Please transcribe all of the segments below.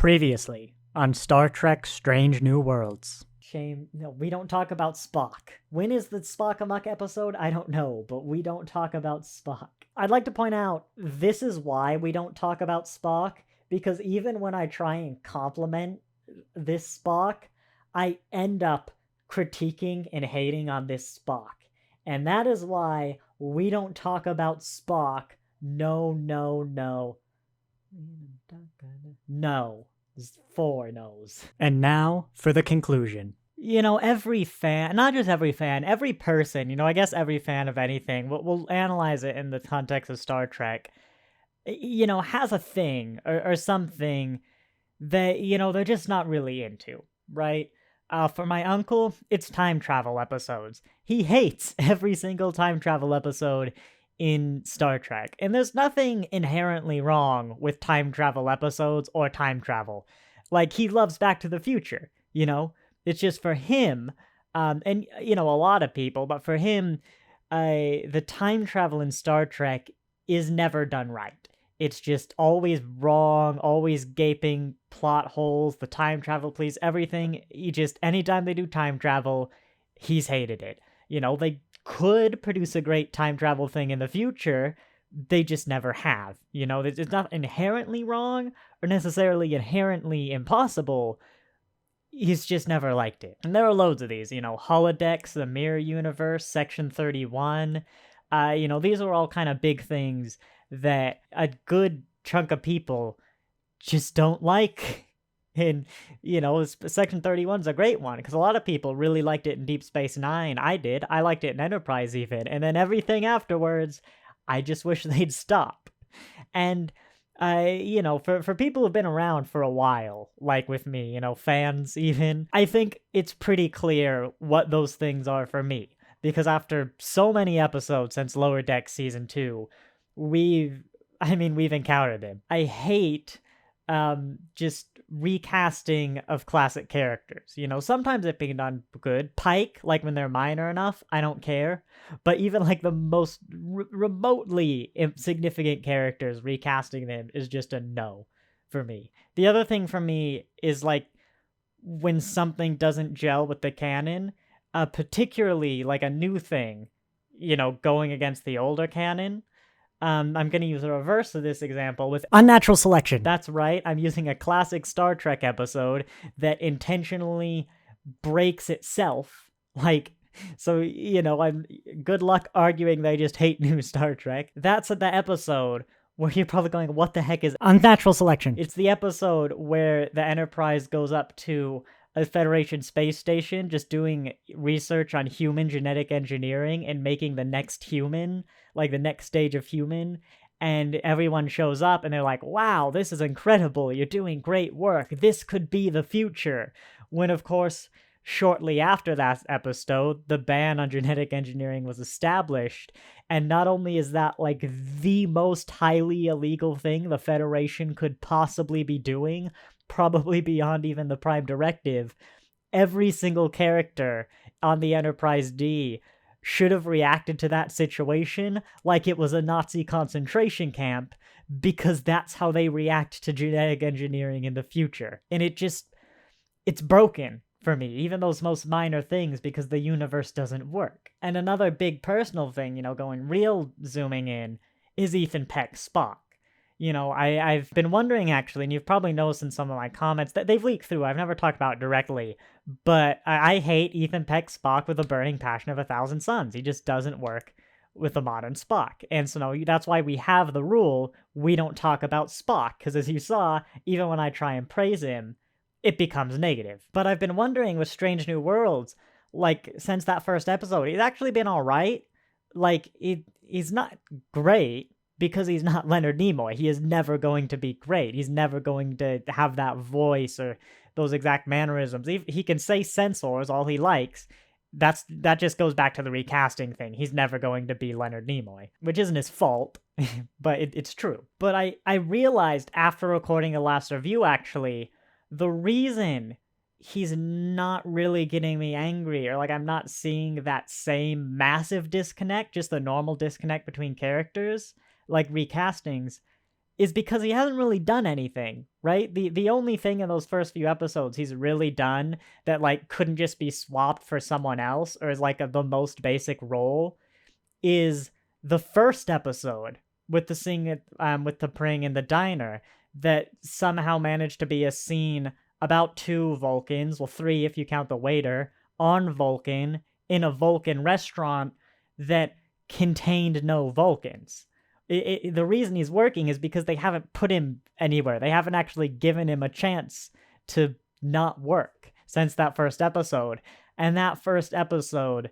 Previously on Star Trek Strange New Worlds. Shame, no, we don't talk about Spock. When is the Spock Amok episode? I don't know, but we don't talk about Spock. I'd like to point out, this is why we don't talk about Spock, because even when I try and compliment this Spock, I end up critiquing and hating on this Spock. And that is why we don't talk about Spock. No. There's 4 no's. And now for the conclusion. You know, every fan, not just every fan, every person, you know, I guess every fan of anything, we'll analyze it in the context of Star Trek, you know, has a thing or something that, you know, they're just not really into, right? For my uncle, it's time travel episodes. He hates every single time travel episode in Star Trek. And there's nothing inherently wrong with time travel episodes or time travel. Like, he loves Back to the Future, you know? It's just for him, and, you know, a lot of people, but for him, the time travel in Star Trek is never done right. It's just always wrong, always gaping plot holes, the time travel police, everything. Anytime they do time travel, he's hated it. You know, they could produce a great time travel thing in the future, they just never have. You know, it's not inherently wrong or necessarily inherently impossible. He's just never liked it. And there are loads of these, you know, holodecks, the mirror universe, section 31. You know, these are all kind of big things that a good chunk of people just don't like. And, you know, Section 31's a great one, because a lot of people really liked it in Deep Space Nine. I did. I liked it in Enterprise even. And then everything afterwards, I just wish they'd stop. And, you know, for people who've been around for a while, like with me, you know, fans even, I think it's pretty clear what those things are for me. Because after so many episodes since Lower Decks Season 2, we've encountered them. I hate just recasting of classic characters. You know, sometimes it being done good. Pike, like when they're minor enough, I don't care. But even like the most remotely insignificant characters, recasting them is just a no for me. The other thing for me is like when something doesn't gel with the canon, particularly like a new thing, you know, going against the older canon. I'm going to use the reverse of this example with unnatural selection. That's right. I'm using a classic Star Trek episode that intentionally breaks itself. Like, so, you know, I'm good luck arguing they just hate new Star Trek. That's the episode where you're probably going, what the heck is unnatural selection? It's the episode where the Enterprise goes up to a Federation space station just doing research on human genetic engineering and making the next human, like the next stage of human, and everyone shows up and they're like, wow, this is incredible, you're doing great work, this could be the future. When, of course, shortly after that episode, the ban on genetic engineering was established, and not only is that like the most highly illegal thing the Federation could possibly be doing, probably beyond even the Prime Directive, every single character on the Enterprise D should have reacted to that situation like it was a Nazi concentration camp, because that's how they react to genetic engineering in the future. And it's broken for me, even those most minor things, because the universe doesn't work. And another big personal thing, you know, going real zooming in, is Ethan Peck's Spock. You know, I've been wondering, actually, and you've probably noticed in some of my comments that they've leaked through. I've never talked about it directly, but I hate Ethan Peck's Spock with a burning passion of 1,000 suns. He just doesn't work with a modern Spock. And so no, that's why we have the rule, we don't talk about Spock, because as you saw, even when I try and praise him, it becomes negative. But I've been wondering with Strange New Worlds, like, since that first episode, he's actually been alright. Like, he's not great, because he's not Leonard Nimoy. He is never going to be great. He's never going to have that voice or those exact mannerisms. He can say censors all he likes. That just goes back to the recasting thing. He's never going to be Leonard Nimoy, which isn't his fault, but it's true. But I realized after recording the last review, actually, the reason he's not really getting me angry, or like I'm not seeing that same massive disconnect, just the normal disconnect between characters, like recastings, is because he hasn't really done anything, right? The only thing in those first few episodes he's really done that, like, couldn't just be swapped for someone else, or is, like, the most basic role, is the first episode with the scene with T'Pring in the diner that somehow managed to be a scene about 2 Vulcans, well, 3 if you count the waiter, on Vulcan, in a Vulcan restaurant that contained no Vulcans. The reason he's working is because they haven't put him anywhere. They haven't actually given him a chance to not work since that first episode. And that first episode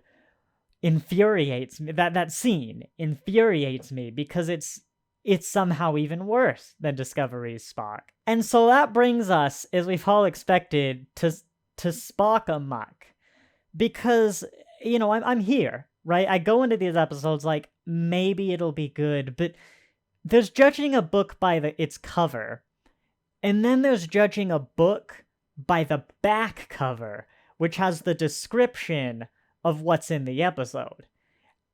infuriates me. That scene infuriates me because it's somehow even worse than Discovery's Spock. And so that brings us, as we've all expected, to Spock Amok. Because, you know, I'm here, right? I go into these episodes like, maybe it'll be good, but there's judging a book by its cover, and then there's judging a book by the back cover, which has the description of what's in the episode.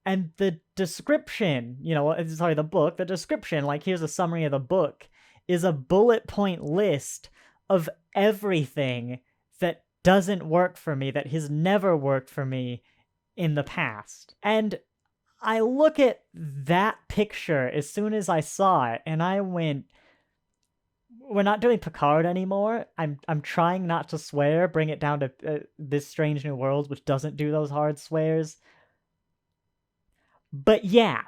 And the description, the description, like, here's a summary of the book, is a bullet point list of everything that doesn't work for me, that has never worked for me in the past. And I look at that picture as soon as I saw it, and I went, we're not doing Picard anymore. I'm trying not to swear, bring it down to This Strange New World, which doesn't do those hard swears. But yeah,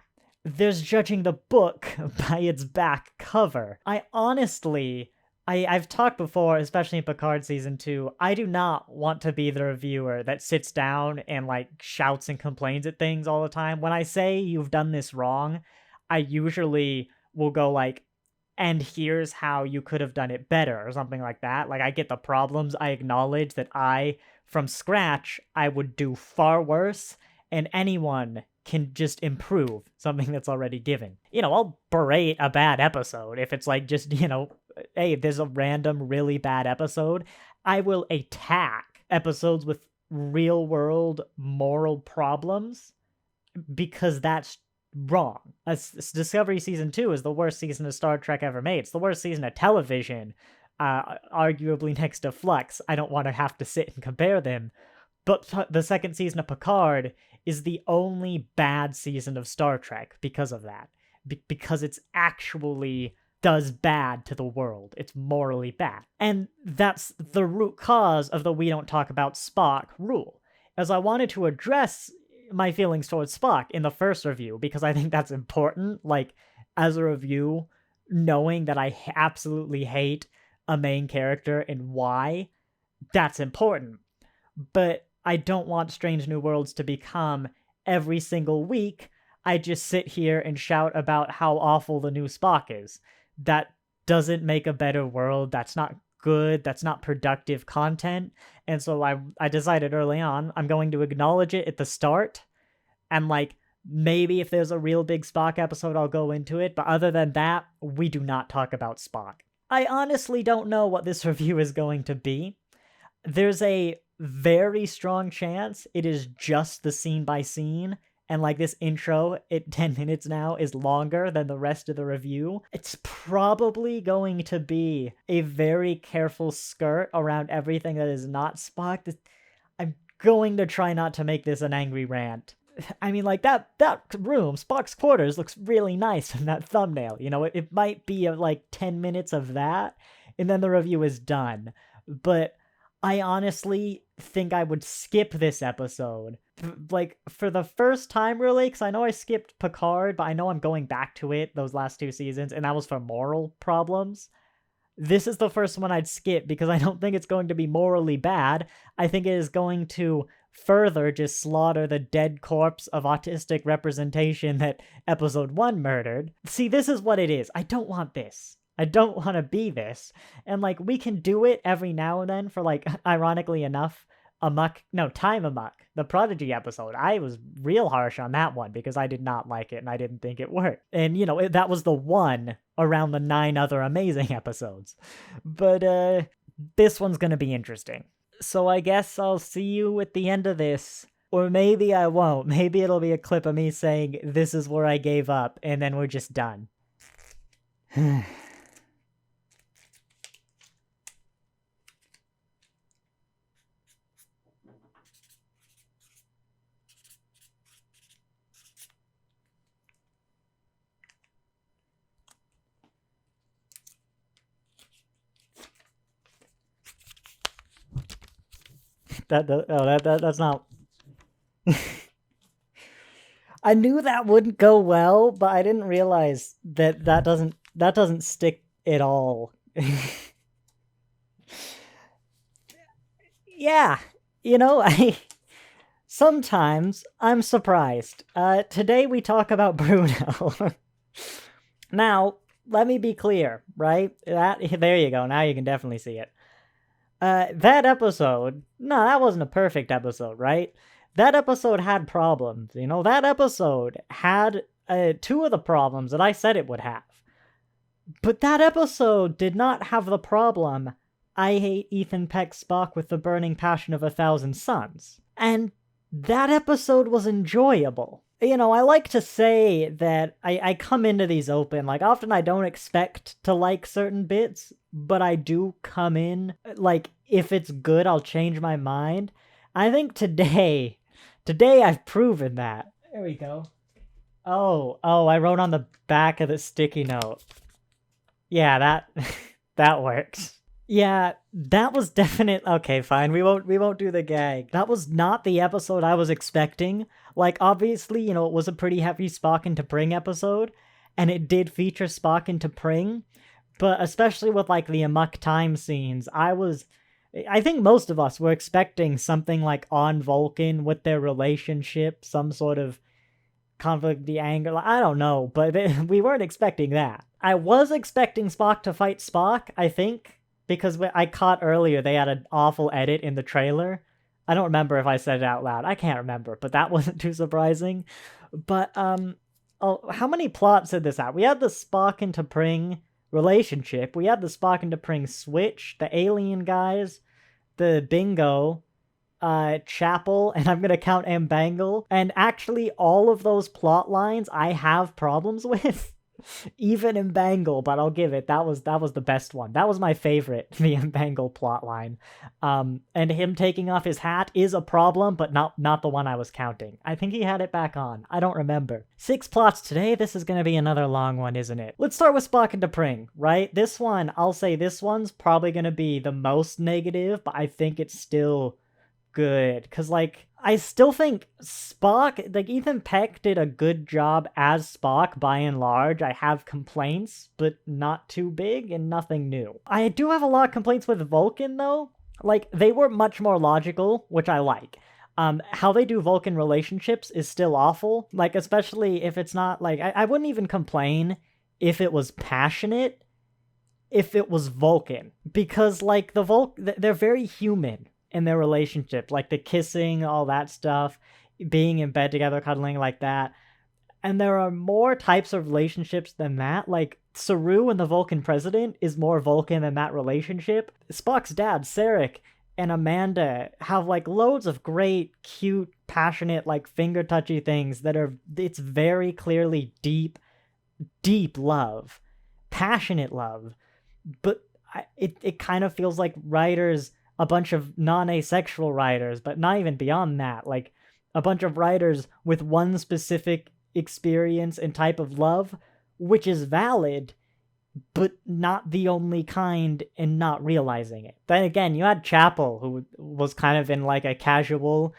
there's judging the book by its back cover. I honestly, I've talked before, especially in Picard Season 2, I do not want to be the reviewer that sits down and, like, shouts and complains at things all the time. When I say you've done this wrong, I usually will go, like, and here's how you could have done it better, or something like that. Like, I get the problems, I acknowledge that from scratch, I would do far worse, and anyone can just improve something that's already given. I'll berate a bad episode if it's like just, hey, if there's a random really bad episode. I will attack episodes with real world moral problems because that's wrong. Discovery Season 2 is the worst season of Star Trek ever made. It's the worst season of television, arguably next to Flux. I don't want to have to sit and compare them, but the second season of Picard is the only bad season of Star Trek because of that. Because it's actually does bad to the world. It's morally bad. And that's the root cause of the we don't talk about Spock rule. As I wanted to address my feelings towards Spock in the first review, because I think that's important, like, as a review, knowing that I absolutely hate a main character and why, that's important. But I don't want Strange New Worlds to become every single week I just sit here and shout about how awful the new Spock is. That doesn't make a better world. That's not good. That's not productive content. And so I decided early on, I'm going to acknowledge it at the start. And, like, maybe if there's a real big Spock episode, I'll go into it. But other than that, we do not talk about Spock. I honestly don't know what this review is going to be. There's a very strong chance it is just the scene by scene, and, like, this intro at 10 minutes now is longer than the rest of the review. It's probably going to be a very careful skirt around everything that is not Spock. I'm going to try not to make this an angry rant. I mean, like, that room, Spock's quarters, looks really nice in that thumbnail. It might be like 10 minutes of that, and then the review is done. But I honestly think I would skip this episode. Like, for the first time, really, because I know I skipped Picard, but I know I'm going back to it those last 2 seasons, and that was for moral problems. This is the first one I'd skip because I don't think it's going to be morally bad. I think it is going to further just slaughter the dead corpse of autistic representation that Episode 1 murdered. See, this is what it is. I don't want this. I don't want to be this. And, like, we can do it every now and then for, like, ironically enough, Time Amok, the Prodigy episode. I was real harsh on that one because I did not like it and I didn't think it worked. And, that was the one around the 9 other amazing episodes. But, this one's gonna be interesting. So I guess I'll see you at the end of this. Or maybe I won't. Maybe it'll be a clip of me saying, this is where I gave up, and then we're just done. That's not. I knew that wouldn't go well, but I didn't realize that doesn't stick at all. Yeah, I sometimes I'm surprised. Today we talk about Bruno. Now, let me be clear, right? There you go. Now you can definitely see it. That episode, no, that wasn't a perfect episode, right? That episode had problems. That episode had two of the problems that I said it would have. But that episode did not have the problem, I hate Ethan Peck's Spock with the burning passion of 1,000 suns. And that episode was enjoyable. I like to say that I come into these open, like, often I don't expect to like certain bits, but I do come in, like, if it's good, I'll change my mind. I think today I've proven that. There we go. Oh, I wrote on the back of the sticky note. Yeah, that works. Yeah, that was definite. Okay, fine. We won't do the gag. That was not the episode I was expecting. Like, obviously, it was a pretty heavy Spock and T'Pring episode, and it did feature Spock and T'Pring, but especially with, like, the Amok time scenes, I think most of us were expecting something like on Vulcan with their relationship, some sort of conflict, the anger. I don't know, but we weren't expecting that. I was expecting Spock to fight Spock, I think, because I caught earlier they had an awful edit in the trailer. I don't remember if I said it out loud. I can't remember, but that wasn't too surprising. But, how many plots did this have? We had the Spock and T'Pring relationship. We had the Spock and T'Pring switch, the alien guys, the bingo, Chapel, and I'm gonna count M'Bangle. And actually, all of those plot lines I have problems with. Even M'Bangle, but I'll give it. That was the best one. That was my favorite, the M'Bangle plotline. And him taking off his hat is a problem, but not the one I was counting. I think he had it back on. I don't remember. 6 plots today. This is gonna be another long one, isn't it? Let's start with Spock and T'Pring, right? This one, I'll say this one's probably gonna be the most negative, but I think it's still good, because, like, I still think Spock, like, Ethan Peck did a good job as Spock by and large. I have complaints, but not too big and nothing new. I do have a lot of complaints with Vulcan, though. Like, they were much more logical, which I like. How they do Vulcan relationships is still awful, like, especially if it's not, like, I wouldn't even complain if it was passionate, if it was Vulcan, because, like, they're very human in their relationship, like the kissing, all that stuff, being in bed together, cuddling like that. And there are more types of relationships than that. Like, Saru and the Vulcan president is more Vulcan than that relationship. Spock's dad, Sarek, and Amanda have, like, loads of great, cute, passionate, like, finger-touchy things it's very clearly deep love. Passionate love. But it kind of feels like writers, a bunch of non-asexual writers, but not even beyond that, like a bunch of writers with one specific experience and type of love, which is valid, but not the only kind, and not realizing it. Then again, you had Chapel, who was kind of in, like, a casual,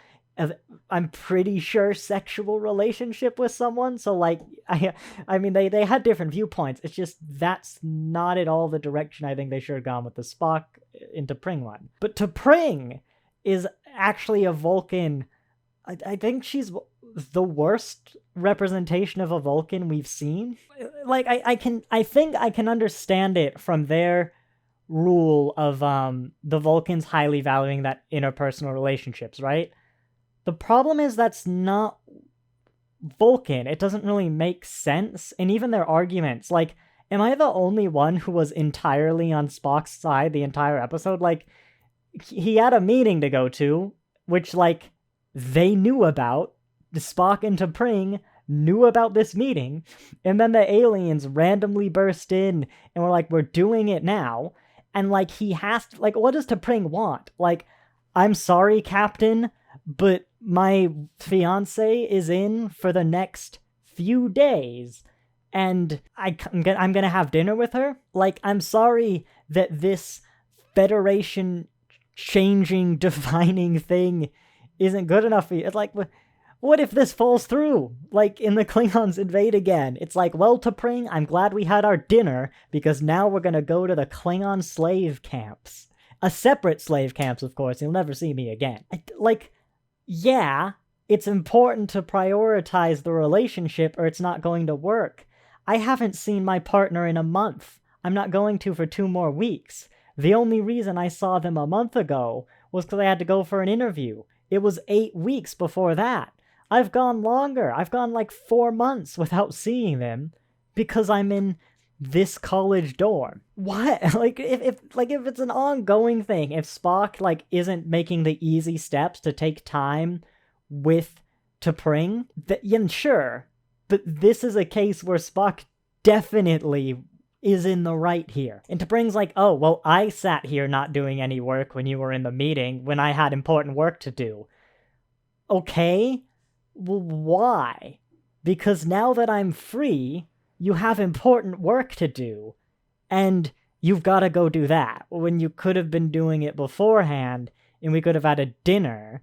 I'm pretty sure, sexual relationship with someone, so, like, I mean, they had different viewpoints. It's just that's not at all the direction I think they should have gone with the Spock into T'Pring one. But T'Pring is actually a Vulcan. I think she's the worst representation of a Vulcan we've seen. Like, I think I can understand it from their rule of the Vulcans highly valuing that interpersonal relationships, right? The problem is that's not Vulcan. It doesn't really make sense. And even their arguments, like, am I the only one who was entirely on Spock's side the entire episode? Like, he had a meeting to go to, which, like, they knew about. Spock and T'Pring knew about this meeting, and then the aliens randomly burst in and were like, we're doing it now. And, like, he has to, like, what does T'Pring want? Like, I'm sorry, Captain, but my fiance is in for the next few days, and I'm gonna have dinner with her? Like, I'm sorry that this Federation changing, defining thing isn't good enough for you. It's like, what if this falls through? Like, in the Klingons invade again. It's like, well, T'Pring, I'm glad we had our dinner, because now we're gonna go to the Klingon slave camps. A separate slave camps, of course. You'll never see me again. Like, yeah, it's important to prioritize the relationship or it's not going to work. I haven't seen my partner in a month. I'm not going to for 2 more weeks. The only reason I saw them a month ago was because I had to go for an interview. It was 8 weeks before that. I've gone longer. I've gone like 4 months without seeing them because I'm in this college dorm. What? Like, if it's an ongoing thing, if Spock, like, isn't making the easy steps to take time with T'Pring, yeah, sure. But this is a case where Spock definitely is in the right here. And T'Pring's like, oh, well, I sat here not doing any work when you were in the meeting, when I had important work to do. Okay, well, why? Because now that I'm free, you have important work to do, and you've got to go do that, when you could have been doing it beforehand, and we could have had a dinner,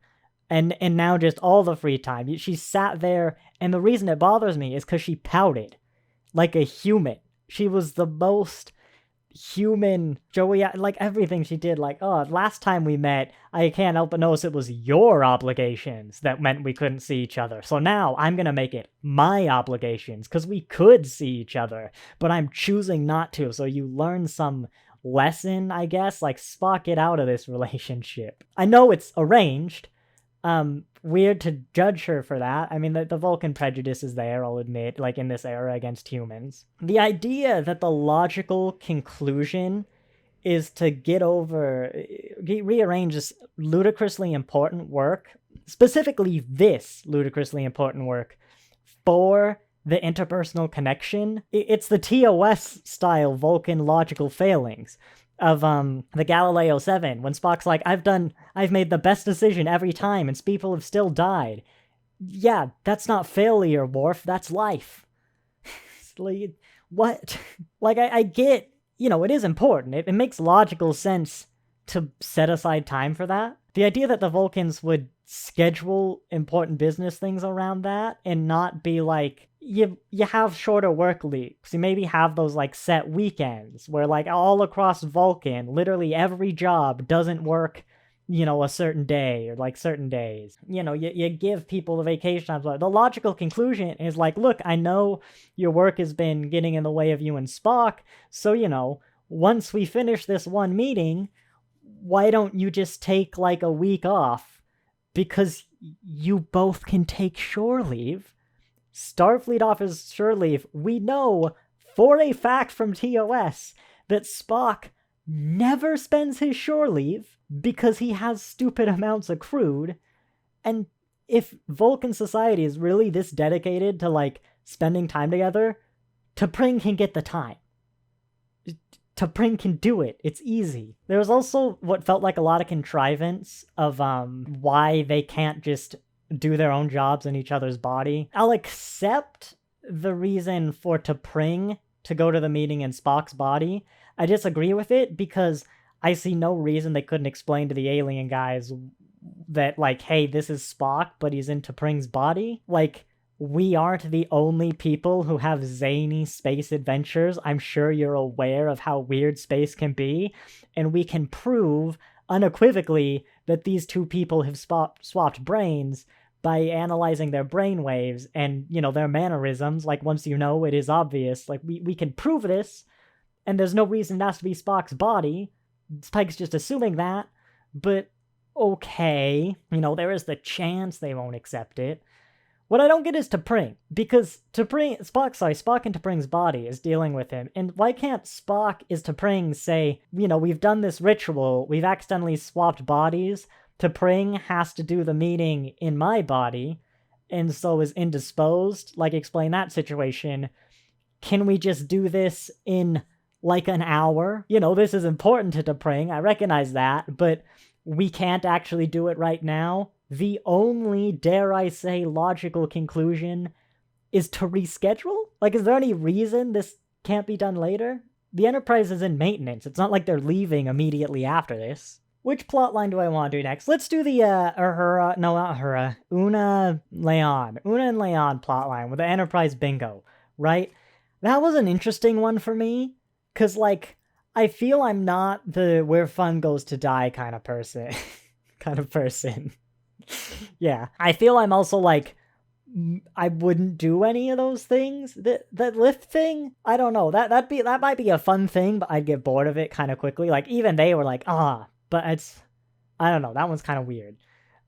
and now just all the free time. She sat there, and the reason it bothers me is because she pouted like a human. She was the most human Joey, like, everything she did, like, oh, last time we met, I can't help but notice it was your obligations that meant we couldn't see each other, so now I'm gonna make it my obligations, because we could see each other, but I'm choosing not to, so you learn some lesson, I guess, like, Spock, get out of this relationship. I know it's arranged, weird to judge her for that. I mean, the Vulcan prejudice is there, I'll admit, like, in this era against humans. The idea that the logical conclusion is to rearrange this ludicrously important work, specifically this ludicrously important work, for the interpersonal connection. It's the TOS-style Vulcan logical failings of the Galileo 7, when Spock's like, I've made the best decision every time, and people have still died. Yeah, that's not failure, Worf, that's life. Like, what? Like, I get, it is important. It makes logical sense to set aside time for that. The idea that the Vulcans would schedule important business things around that and not be like, you have shorter work weeks. You maybe have those, like, set weekends where, like, all across Vulcan, literally every job doesn't work, a certain day or, like, certain days. You give people the vacation times. The logical conclusion is like, look, I know your work has been getting in the way of you and Spock, so, once we finish this one meeting, why don't you just take, like, a week off? Because you both can take shore leave. Starfleet offers shore leave. We know for a fact from TOS that Spock never spends his shore leave because he has stupid amounts accrued. And if Vulcan society is really this dedicated to, like, spending time together, T'Pring can get the time. T'Pring can do it. It's easy. There was also what felt like a lot of contrivance of why they can't just do their own jobs in each other's body. I'll accept the reason for T'Pring to go to the meeting in Spock's body. I disagree with it because I see no reason they couldn't explain to the alien guys that, like, hey, this is Spock, but he's in T'Pring's body. Like, we aren't the only people who have zany space adventures. I'm sure you're aware of how weird space can be, and we can prove unequivocally that these two people have swapped brains by analyzing their brainwaves and, their mannerisms. Like, once it is obvious. Like, we can prove this, and there's no reason it has to be Spock's body. Pike's just assuming that, but okay. There is the chance they won't accept it. What I don't get is T'Pring, because Spock and T'Pring's body is dealing with him, and why can't Spock is T'Pring say, we've done this ritual, we've accidentally swapped bodies, T'Pring has to do the meeting in my body, and so is indisposed, like explain that situation. Can we just do this in like an hour? You know, this is important to T'Pring, I recognize that, but we can't actually do it right now. The only, dare I say, logical conclusion is to reschedule? Like, is there any reason this can't be done later? The Enterprise is in maintenance. It's not like they're leaving immediately after this. Which plotline do I want to do next? Let's do the, Uhura, no, not Uhura, Una and Leon plotline with the Enterprise bingo, right? That was an interesting one for me, because, like, I feel I'm not the where fun goes to die kind of person. Yeah. I feel I'm also, like, I wouldn't do any of those things. That lift thing, I don't know. That might be a fun thing, but I'd get bored of it kind of quickly. Like, even they were like, but it's, I don't know. That one's kind of weird.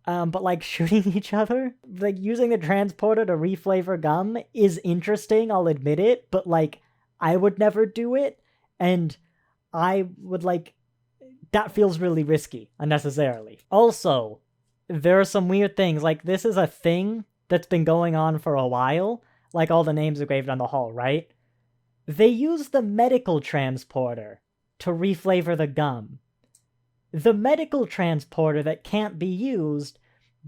But like shooting each other, like using the transporter to reflavor gum is interesting, I'll admit it, but like I would never do it, and I would like, that feels really risky unnecessarily. Also, there are some weird things, like this is a thing that's been going on for a while, like all the names engraved on the hull, right? They use the medical transporter to reflavor the gum. The medical transporter that can't be used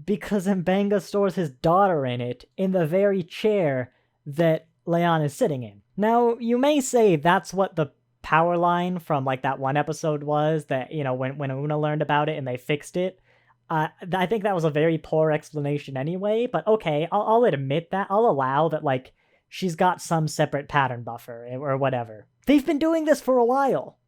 because M'Benga stores his daughter in it in the very chair that Leon is sitting in. Now, you may say that's what the power line from like that one episode was, that, you know, when Una learned about it and they fixed it. I think that was a very poor explanation anyway, but okay, I'll admit that. I'll allow that, like, she's got some separate pattern buffer or whatever. They've been doing this for a while.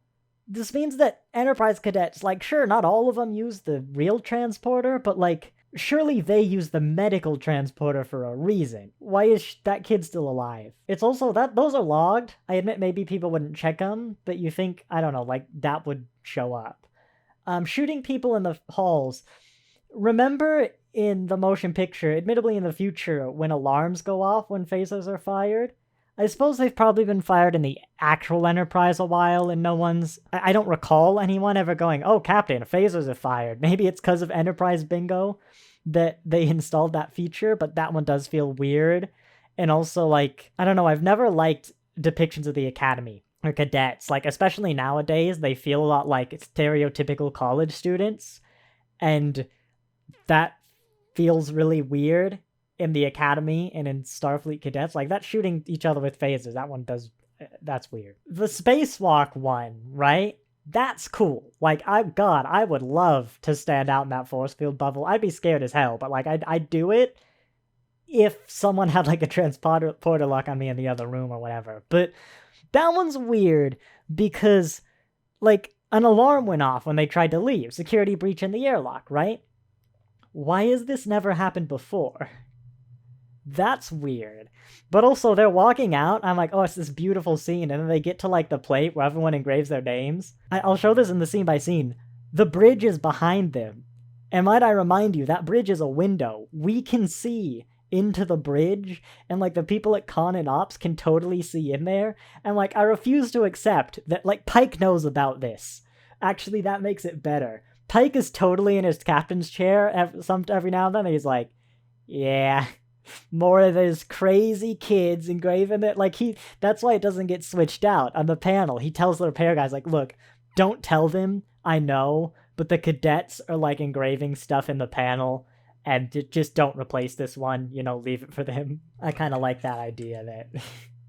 This means that Enterprise cadets, like, sure, not all of them use the real transporter, but, like, surely they use the medical transporter for a reason. Why is that kid still alive? It's also that those are logged. I admit maybe people wouldn't check them, but you think, I don't know, like, that would show up. Shooting people in the halls. Remember in the motion picture, admittedly in the future, when alarms go off when phasers are fired? I suppose they've probably been fired in the actual Enterprise a while, and no one's... I don't recall anyone ever going, oh, Captain, phasers are fired. Maybe it's because of Enterprise bingo that they installed that feature, but that one does feel weird. And also, like, I don't know, I've never liked depictions of the Academy or cadets. Like, especially nowadays, they feel a lot like stereotypical college students, and that feels really weird in the Academy and in Starfleet cadets. Like, that shooting each other with phasers, that one does, that's weird. The spacewalk one, right? That's cool. Like, I would love to stand out in that force field bubble. I'd be scared as hell, but like, I'd do it if someone had like a transporter lock on me in the other room or whatever. But that one's weird because, like, an alarm went off when they tried to leave. Security breach in the airlock, right? Why has this never happened before? That's weird. But also, they're walking out. I'm like, oh, it's this beautiful scene. And then they get to, like, the plate where everyone engraves their names. I'll show this in the scene by scene. The bridge is behind them. And might I remind you, that bridge is a window. We can see into the bridge. And, like, the people at Con and Ops can totally see in there. And, like, I refuse to accept that, like, Pike knows about this. Actually, that makes it better. Pike is totally in his captain's chair every now and then. And he's like, yeah... more of those crazy kids engraving it. Like, that's why it doesn't get switched out on the panel. He tells the repair guys, like, look, don't tell them, I know, but the cadets are, like, engraving stuff in the panel, and just don't replace this one, you know, leave it for them. I kind of like that idea that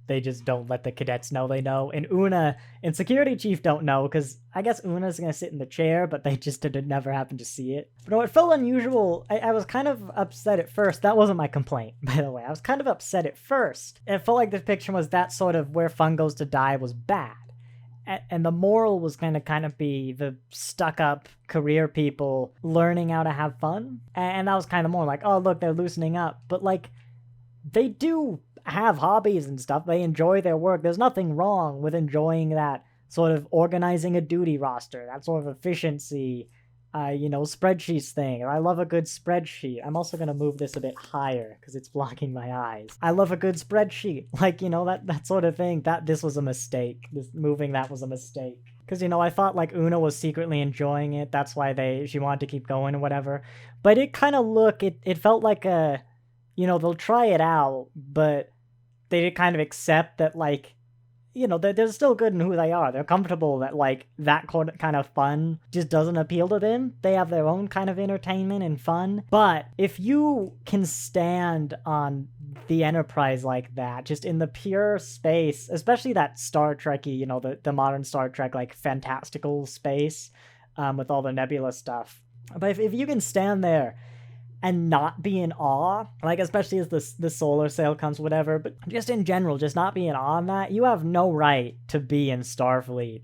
they just don't let the cadets know they know. And Una and Security Chief don't know, because I guess Una's going to sit in the chair, but they just never happen to see it. But no, it felt unusual. I was kind of upset at first. That wasn't my complaint, by the way. I was kind of upset at first. It felt like the depiction was that sort of where fun goes to die was bad. And the moral was going to kind of be the stuck-up career people learning how to have fun. And that was kind of more like, oh, look, they're loosening up. But, like, they do have hobbies and stuff. They enjoy their work. There's nothing wrong with enjoying that sort of organizing a duty roster, that sort of efficiency, you know, spreadsheets thing. I love a good spreadsheet. I'm also going to move this a bit higher because it's blocking my eyes. I love a good spreadsheet. Like, you know, that sort of thing. This was a mistake. Moving that was a mistake. Because, you know, I thought, like, Una was secretly enjoying it. That's why she wanted to keep going or whatever. But it kind of it felt like a, they'll try it out, but they kind of accept that, like, they're still good in who they are. They're comfortable that, like, that kind of fun just doesn't appeal to them. They have their own kind of entertainment and fun. But if you can stand on the Enterprise like that, just in the pure space, especially that Star Trek-y, the modern Star Trek, like, fantastical space with all the nebula stuff. But if you can stand there and not be in awe, like, especially as the solar sail comes, whatever, but just in general, just not be in awe on that, you have no right to be in Starfleet.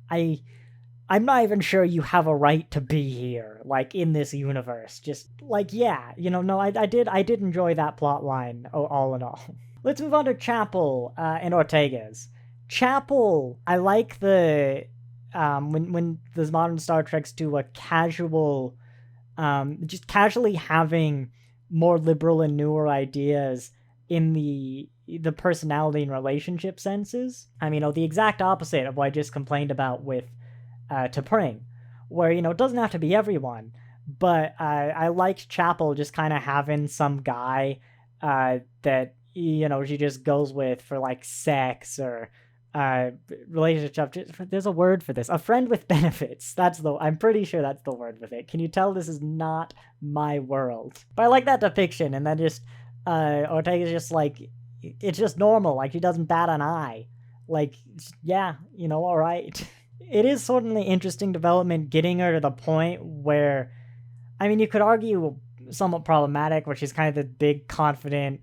I'm not even sure you have a right to be here, like, in this universe. Just, like, yeah, no, I did enjoy that plot line, all in all. Let's move on to Chapel and Ortegas. Chapel, I like the, when the modern Star Treks do a casual, just casually having more liberal and newer ideas in the personality and relationship senses. I mean, the exact opposite of what I just complained about with T'Pring, where, it doesn't have to be everyone, but I liked Chapel just kind of having some guy that, she just goes with for, like, sex or relationship. There's a word for this. A friend with benefits. I'm pretty sure that's the word with it. Can you tell this is not my world? But I like that depiction, and then just Ortega's just like, it's just normal. Like, she doesn't bat an eye. Like, yeah, all right. It is certainly interesting development getting her to the point where, I mean, you could argue somewhat problematic, where she's kind of the big, confident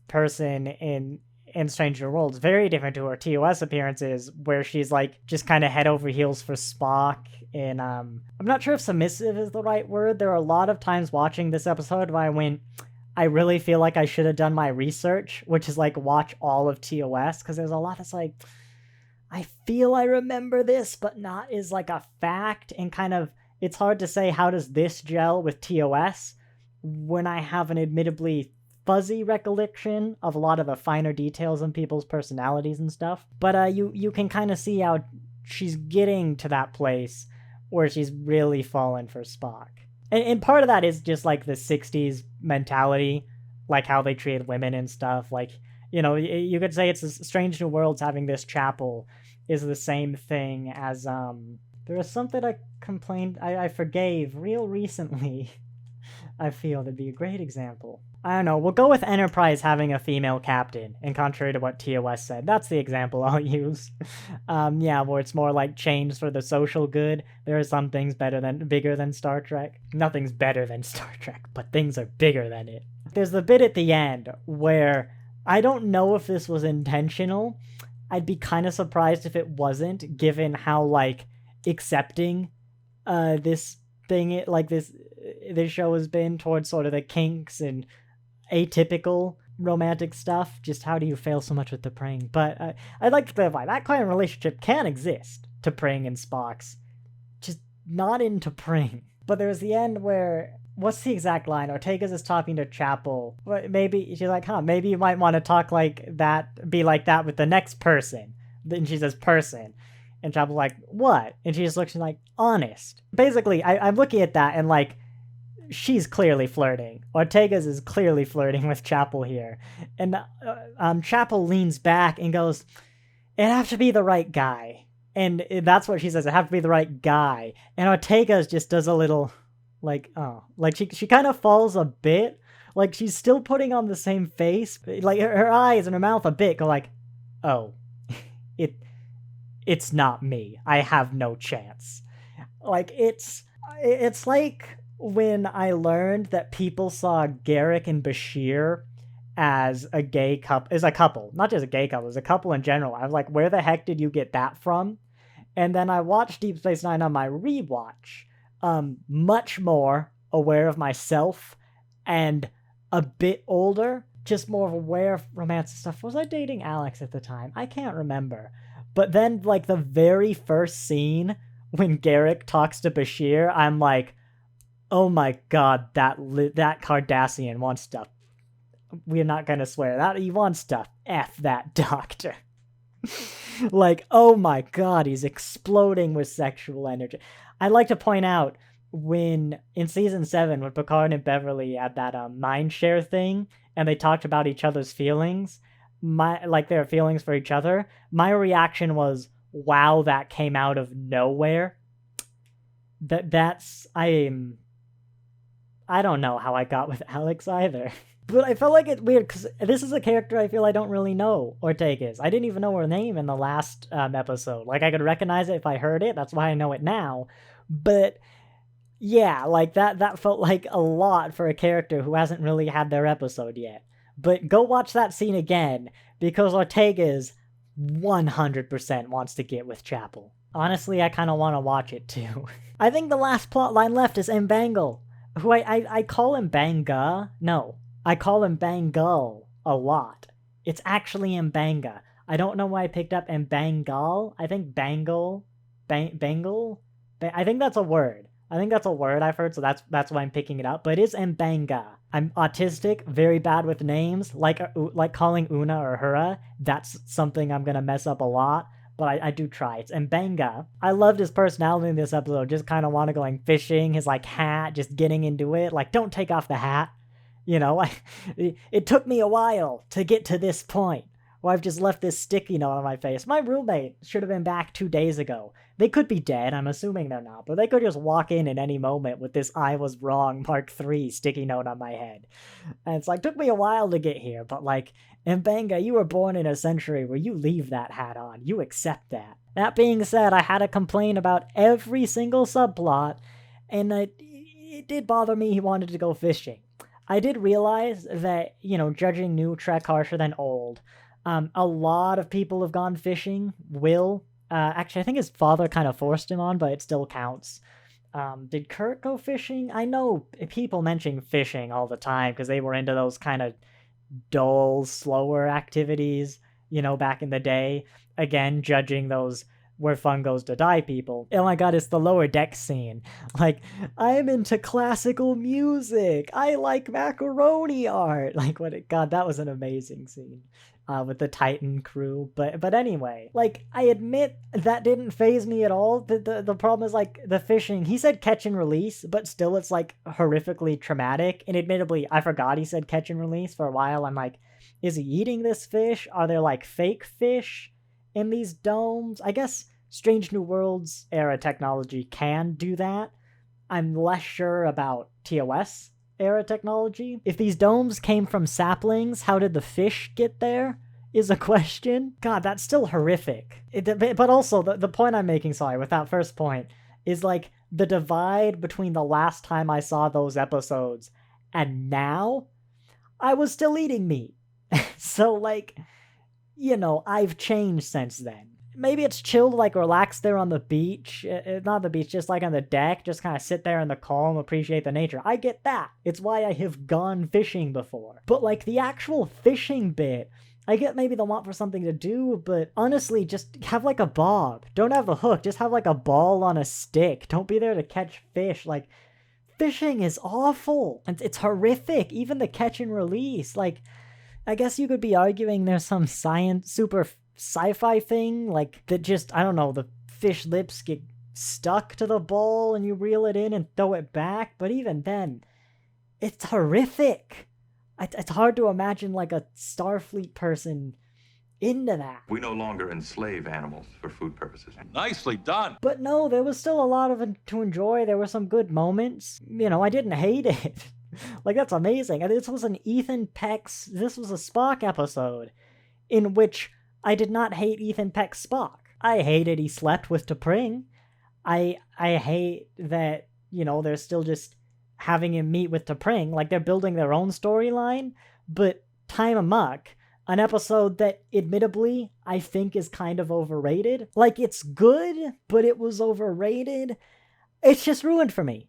person in Strange New Worlds. Very different to her TOS appearances, where she's, like, just kind of head over heels for Spock. And I'm not sure if submissive is the right word. There are a lot of times watching this episode where I went, I really feel like I should have done my research, which is, like, watch all of TOS, because there's a lot that's like, I feel I remember this, but not is, like, a fact, and kind of, it's hard to say how does this gel with TOS when I have an admittedly fuzzy recollection of a lot of the finer details in people's personalities and stuff. But you can kind of see how she's getting to that place where she's really fallen for Spock. And part of that is just, like, the 60s mentality, like how they treated women and stuff. Like, you could say it's Strange New Worlds having this Chapel is the same thing as, there was something I forgave real recently. I feel that'd be a great example. I don't know, we'll go with Enterprise having a female captain, and contrary to what TOS said, that's the example I'll use. Yeah, where it's more like change for the social good. There are some things bigger than Star Trek. Nothing's better than Star Trek, but things are bigger than it. There's the bit at the end where I don't know if this was intentional. I'd be kind of surprised if it wasn't, given how, like, accepting this thing, like, this show has been towards sort of the kinks and atypical romantic stuff. Just how do you fail so much with T'Pring? But I'd like to clarify, that kind of relationship can exist, T'Pring and Spock's, just not in T'Pring. But there's the end where, what's the exact line? Ortegas is talking to Chapel. Maybe she's like, maybe you might want to talk like that, be like that with the next person. Then she says person. And Chapel's like, what? And she just looks like, honest. Basically, I'm looking at that and, like, she's clearly flirting. Ortegas is clearly flirting with Chapel here. And Chapel leans back and goes, it'd have to be the right guy. And that's what she says, it'd have to be the right guy. And Ortegas just does a little, like, oh. Like, she kind of falls a bit. Like, she's still putting on the same face. Like, her eyes and her mouth a bit go like, oh, it's not me. I have no chance. Like, it's like when I learned that people saw Garak and Bashir as a gay couple, as a couple, not just a gay couple, as a couple in general. I was like, where the heck did you get that from? And then I watched Deep Space Nine on my rewatch, much more aware of myself and a bit older, just more aware of romance stuff. Was I dating Alex at the time? I can't remember. But then, like, the very first scene when Garak talks to Bashir, I'm like, oh my god, that Cardassian wants to... We're not gonna swear. That he wants to F that doctor. Like, oh my god, he's exploding with sexual energy. I'd like to point out, when in season 7 when Picard and Beverly had that mind share thing and they talked about each other's feelings, their feelings for each other, my reaction was, wow, that came out of nowhere. I don't know how I got with Alex either. But I felt like it's weird because this is a character I feel I don't really know Ortegas. I didn't even know her name in the last episode. Like, I could recognize it if I heard it. That's why I know it now. But yeah, like that felt like a lot for a character who hasn't really had their episode yet. But go watch that scene again because Ortegas 100% wants to get with Chapel. Honestly, I kind of want to watch it too. I think the last plotline left is Mbangle, who I call him Banga. No, I call him Bangal a lot. It's actually Mbanga. I don't know why I picked up Mbangal. I think Bangle, Bangle. I think that's a word. I've heard, so that's why I'm picking it up. But it is Mbanga. I'm autistic, very bad with names, like calling Una or Hura. That's something I'm gonna mess up a lot, but I do try. It's Mbanga. I loved his personality in this episode. Just kind of want to going fishing, his like hat, just getting into it. Like, don't take off the hat. You know, it took me a while to get to this point where I've just left this sticky note on my face. My roommate should have been back 2 days ago. They could be dead, I'm assuming they're not, but they could just walk in at any moment with this I was wrong Mark III sticky note on my head. And it's like, took me a while to get here, but like, Mbanga, you were born in a century where you leave that hat on. You accept that. That being said, I had to complain about every single subplot, and it did bother me he wanted to go fishing. I did realize that, judging new Trek harsher than old, a lot of people have gone fishing. Actually, I think his father kind of forced him on, but it still counts. Did Kirk go fishing? I know people mention fishing all the time because they were into those kind of dull, slower activities, back in the day. Again, judging those where fun goes to die people. Oh my god, it's the lower deck scene. Like, I'm into classical music. I like macaroni art. Like, god, that was an amazing scene. With the Titan crew, but anyway, like, I admit that didn't faze me at all. The problem is, like, the fishing. He said catch and release, but still it's like horrifically traumatic. And admittedly, I forgot he said catch and release for a while. I'm like, is he eating this fish? Are there like fake fish in these domes? I guess Strange New Worlds era technology can do that. I'm less sure about TOS era technology. If these domes came from saplings, how did the fish get there? Is a question. God, that's still horrific. But also, the point I'm making, with that first point, is like the divide between the last time I saw those episodes and now, I was still eating meat. So, like, I've changed since then. Maybe it's chill to, like, relax there on the beach. Not the beach, just, like, on the deck. Just kind of sit there in the calm, appreciate the nature. I get that. It's why I have gone fishing before. But, like, the actual fishing bit, I get maybe the want for something to do, but honestly, just have, like, a bob. Don't have the hook. Just have, like, a ball on a stick. Don't be there to catch fish. Like, fishing is awful. And it's horrific. Even the catch and release. Like, I guess you could be arguing there's some super sci-fi thing, like, that just, I don't know, the fish lips get stuck to the bowl and you reel it in and throw it back, but even then, it's horrific. It's hard to imagine, like, a Starfleet person into that. We no longer enslave animals for food purposes. Nicely done. But no, there was still a lot of it to enjoy. There were some good moments. I didn't hate it. Like, that's amazing. And this was a Spock episode in which I did not hate Ethan Peck's Spock. I hated he slept with T'Pring. I hate that, they're still just having him meet with T'Pring. Like, they're building their own storyline. But Time Amok, an episode that, admittedly, I think is kind of overrated. Like, it's good, but it was overrated. It's just ruined for me.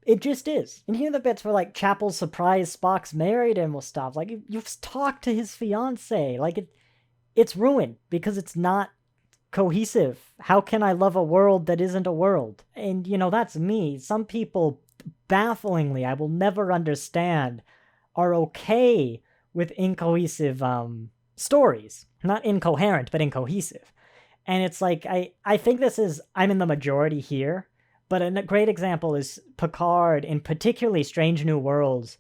It just is. And here are the bits where, like, Chapel's surprised Spock's married him will stop. Like, you've talked to his fiancée. Like, it's ruined because it's not cohesive. How can I love a world that isn't a world? And, that's me. Some people, bafflingly, I will never understand, are okay with incohesive stories. Not incoherent, but incohesive. And it's like, I think I'm in the majority here, But a great example is Picard, in particularly Strange New Worlds,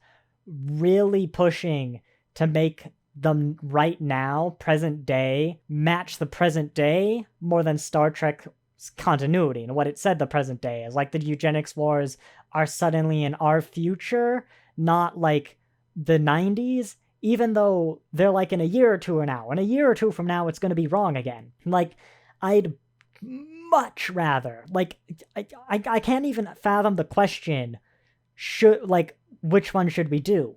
really pushing to make them right now, present day, match the present day more than Star Trek's continuity and what it said the present day is. Like the eugenics wars are suddenly in our future, not like the 90s, even though they're like in a year or two now. In a year or two from now, it's going to be wrong again. Like, I'd much rather, like, I can't even fathom the question, which one should we do?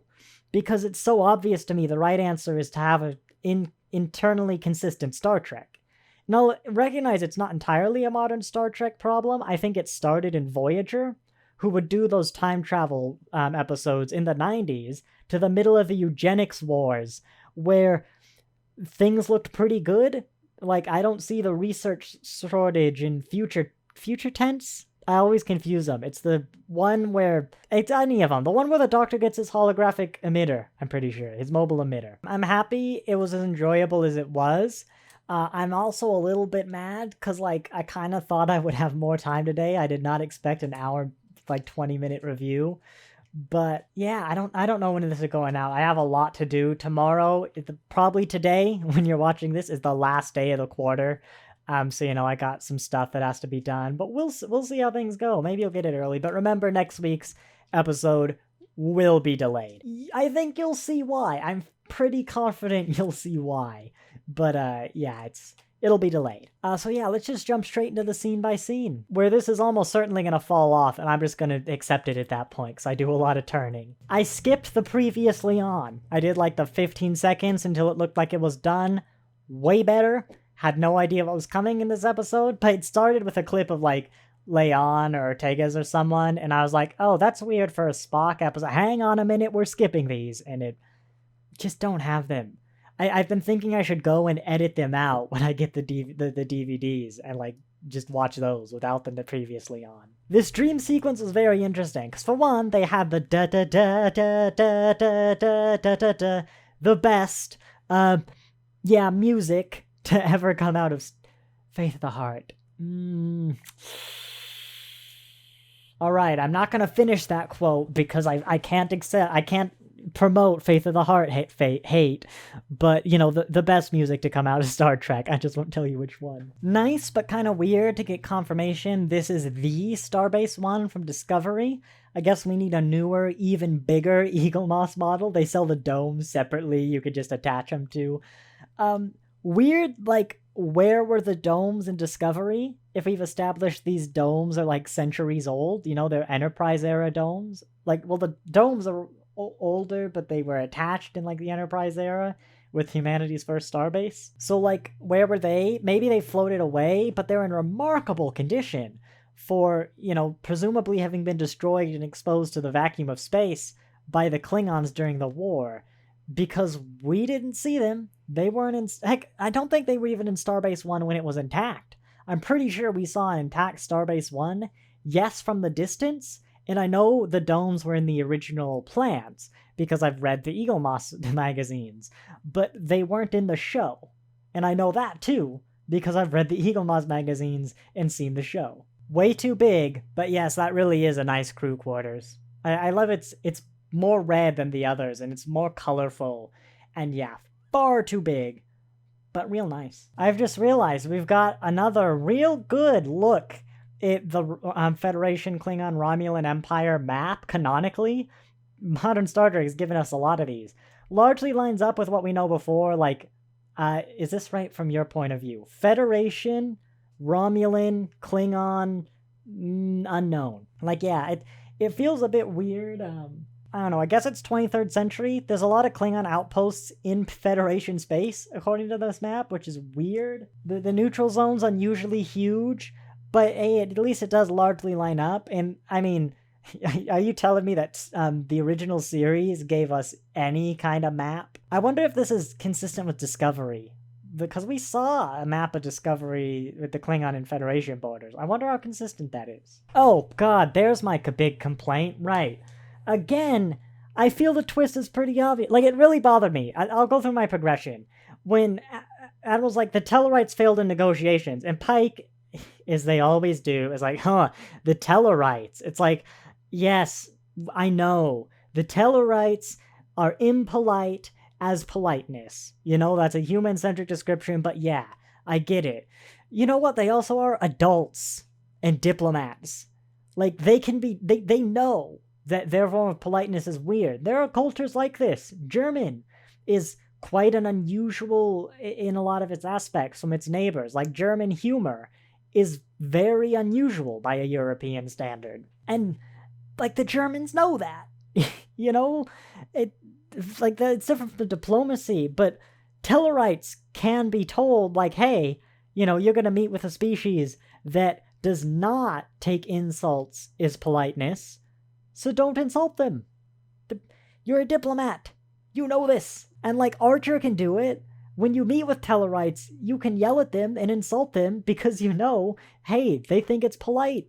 Because it's so obvious to me the right answer is to have an internally consistent Star Trek. Now, recognize it's not entirely a modern Star Trek problem. I think it started in Voyager, who would do those time travel episodes in the 90s to the middle of the eugenics wars, where things looked pretty good. Like, I don't see the research shortage in future tense. I always confuse them. It's the one where... It's any of them. The one where the Doctor gets his holographic emitter, I'm pretty sure. His mobile emitter. I'm happy it was as enjoyable as it was. I'm also a little bit mad, because, like, I kind of thought I would have more time today. I did not expect an hour, 20-minute review. But, yeah, I don't know when this is going out. I have a lot to do. Tomorrow, probably today, when you're watching this, is the last day of the quarter. So, I got some stuff that has to be done, but we'll see how things go. Maybe you'll get it early, but remember, next week's episode will be delayed. I think you'll see why. I'm pretty confident you'll see why, but yeah, it'll be delayed. So yeah, let's just jump straight into the scene by scene, where this is almost certainly going to fall off, and I'm just going to accept it at that point, because I do a lot of turning. I skipped the previously on. I did the 15 seconds until it looked like it was done. Way better. Had no idea what was coming in this episode, but it started with a clip of Leon or Ortegas or someone, and I was like, oh, that's weird for a Spock episode. Hang on a minute, we're skipping these, and it just don't have them. I've been thinking I should go and edit them out when I get the DVDs and just watch those without them previously on. This dream sequence is very interesting, because for one, they had the da da da da da da da da da da, the best, music to ever come out of Faith of the Heart. Alright, I'm not gonna finish that quote because I can't promote Faith of the Heart hate, but, the best music to come out of Star Trek. I just won't tell you which one. Nice, but kind of weird to get confirmation this is the Starbase One from Discovery. I guess we need a newer, even bigger Eagle Moss model. They sell the domes separately. You could just attach them to. Weird, where were the domes in Discovery? If we've established these domes are, centuries old, they're Enterprise-era domes. The domes are older, but they were attached in, the Enterprise era with humanity's first starbase. So, where were they? Maybe they floated away, but they're in remarkable condition for, presumably having been destroyed and exposed to the vacuum of space by the Klingons during the war. Because we didn't see them. They weren't in... Heck, I don't think they were even in Starbase 1 when it was intact. I'm pretty sure we saw an intact Starbase 1, yes, from the distance, and I know the domes were in the original plans, because I've read the Eagle Moss magazines, but they weren't in the show. And I know that, too, because I've read the Eagle Moss magazines and seen the show. Way too big, but yes, that really is a nice crew quarters. I love it's more red than the others, and it's more colorful, and yeah, far too big, but real nice. I've just realized we've got another real good look at the Federation Klingon Romulan Empire map canonically. Modern Star Trek has given us a lot of these. Largely lines up with what we know before, is this right from your point of view? Federation, Romulan, Klingon, unknown. It feels a bit weird, I don't know, I guess it's 23rd century. There's a lot of Klingon outposts in Federation space, according to this map, which is weird. The neutral zone's unusually huge, but at least it does largely line up. And, I mean, are you telling me that the original series gave us any kind of map? I wonder if this is consistent with Discovery, because we saw a map of Discovery with the Klingon and Federation borders. I wonder how consistent that is. Oh, God, there's my big complaint. Right. Again, I feel the twist is pretty obvious. It really bothered me. I'll go through my progression. When Admiral's the Tellarites failed in negotiations, and Pike is they always do is like, the Tellarites. It's like, yes, I know. The Tellarites are impolite as politeness. That's a human-centric description, but yeah, I get it. You know what? They also are adults and diplomats. Like, they know that their form of politeness is weird. There are cultures like this. German is quite an unusual in a lot of its aspects from its neighbors. Like, German humor is very unusual by a European standard. And, like, the Germans know that. It's different from diplomacy, but Tellarites can be told, like, hey, you're going to meet with a species that does not take insults as politeness, so don't insult them. You're a diplomat. You know this. And, like, Archer can do it. When you meet with Tellarites, you can yell at them and insult them because hey, they think it's polite.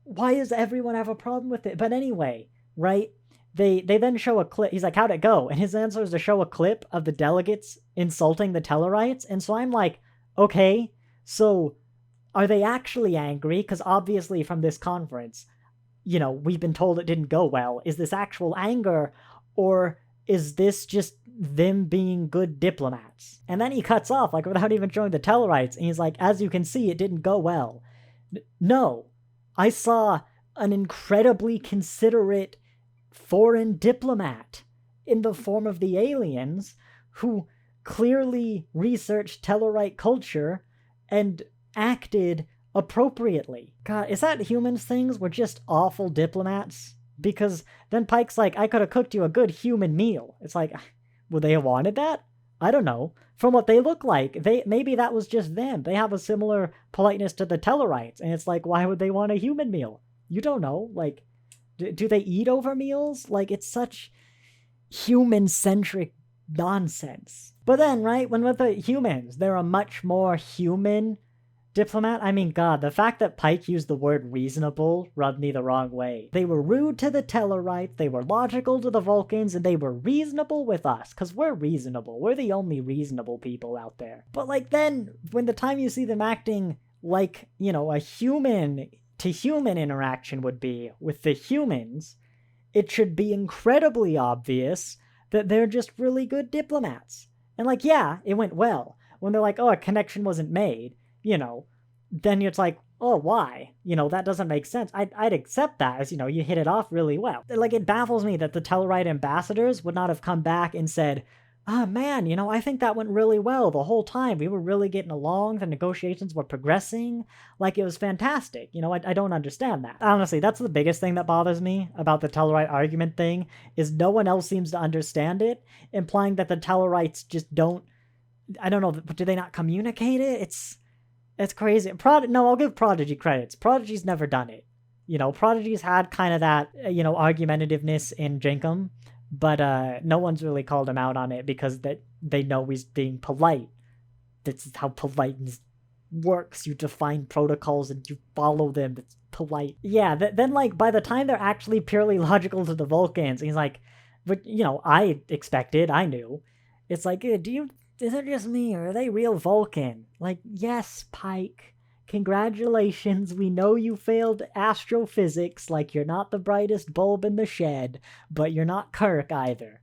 Why does everyone have a problem with it? But anyway, right? They then show a clip. He's like, how'd it go? And his answer is to show a clip of the delegates insulting the Tellarites. And so I'm like, okay, so are they actually angry? Because obviously from this conference, we've been told it didn't go well. Is this actual anger, or is this just them being good diplomats? And then he cuts off, like, without even showing the Tellarites, and he's like, as you can see, it didn't go well. No, I saw an incredibly considerate foreign diplomat in the form of the aliens who clearly researched Tellarite culture and acted appropriately. God, is that humans things? We're just awful diplomats? Because then Pike's like, I could have cooked you a good human meal. It's like, would they have wanted that? I don't know. From what they look like, maybe that was just them. They have a similar politeness to the Tellarites, and it's like, why would they want a human meal? You don't know. Like, do they eat over meals? Like, it's such human-centric nonsense. But then, right, when with the humans, they're a much more human diplomat. I mean, God, the fact that Pike used the word reasonable rubbed me the wrong way. They were rude to the Tellarites, they were logical to the Vulcans, and they were reasonable with us, because we're reasonable. We're the only reasonable people out there. But, like, then, when the time you see them acting like, a human-to-human interaction would be with the humans, it should be incredibly obvious that they're just really good diplomats. And, like, yeah, it went well. When they're like, oh, a connection wasn't made, then it's like, oh, why? That doesn't make sense. I'd accept that as, you hit it off really well. Like, it baffles me that the Tellarite ambassadors would not have come back and said, oh, man, I think that went really well the whole time. We were really getting along. The negotiations were progressing. Like, it was fantastic. I don't understand that. Honestly, that's the biggest thing that bothers me about the Tellarite argument thing, is no one else seems to understand it, implying that the Tellarites just don't, I don't know, do they not communicate it? It's crazy. No, I'll give Prodigy credits. Prodigy's never done it. Prodigy's had kind of that, argumentativeness in Jinkum, but no one's really called him out on it because they know he's being polite. That's how politeness works. You define protocols and you follow them. It's polite. Yeah, then, like, by the time they're actually purely logical to the Vulcans, he's like, but, I expected, I knew. It's like, is it just me, or are they real Vulcan? Like, yes, Pike. Congratulations, we know you failed astrophysics, like you're not the brightest bulb in the shed, but you're not Kirk either.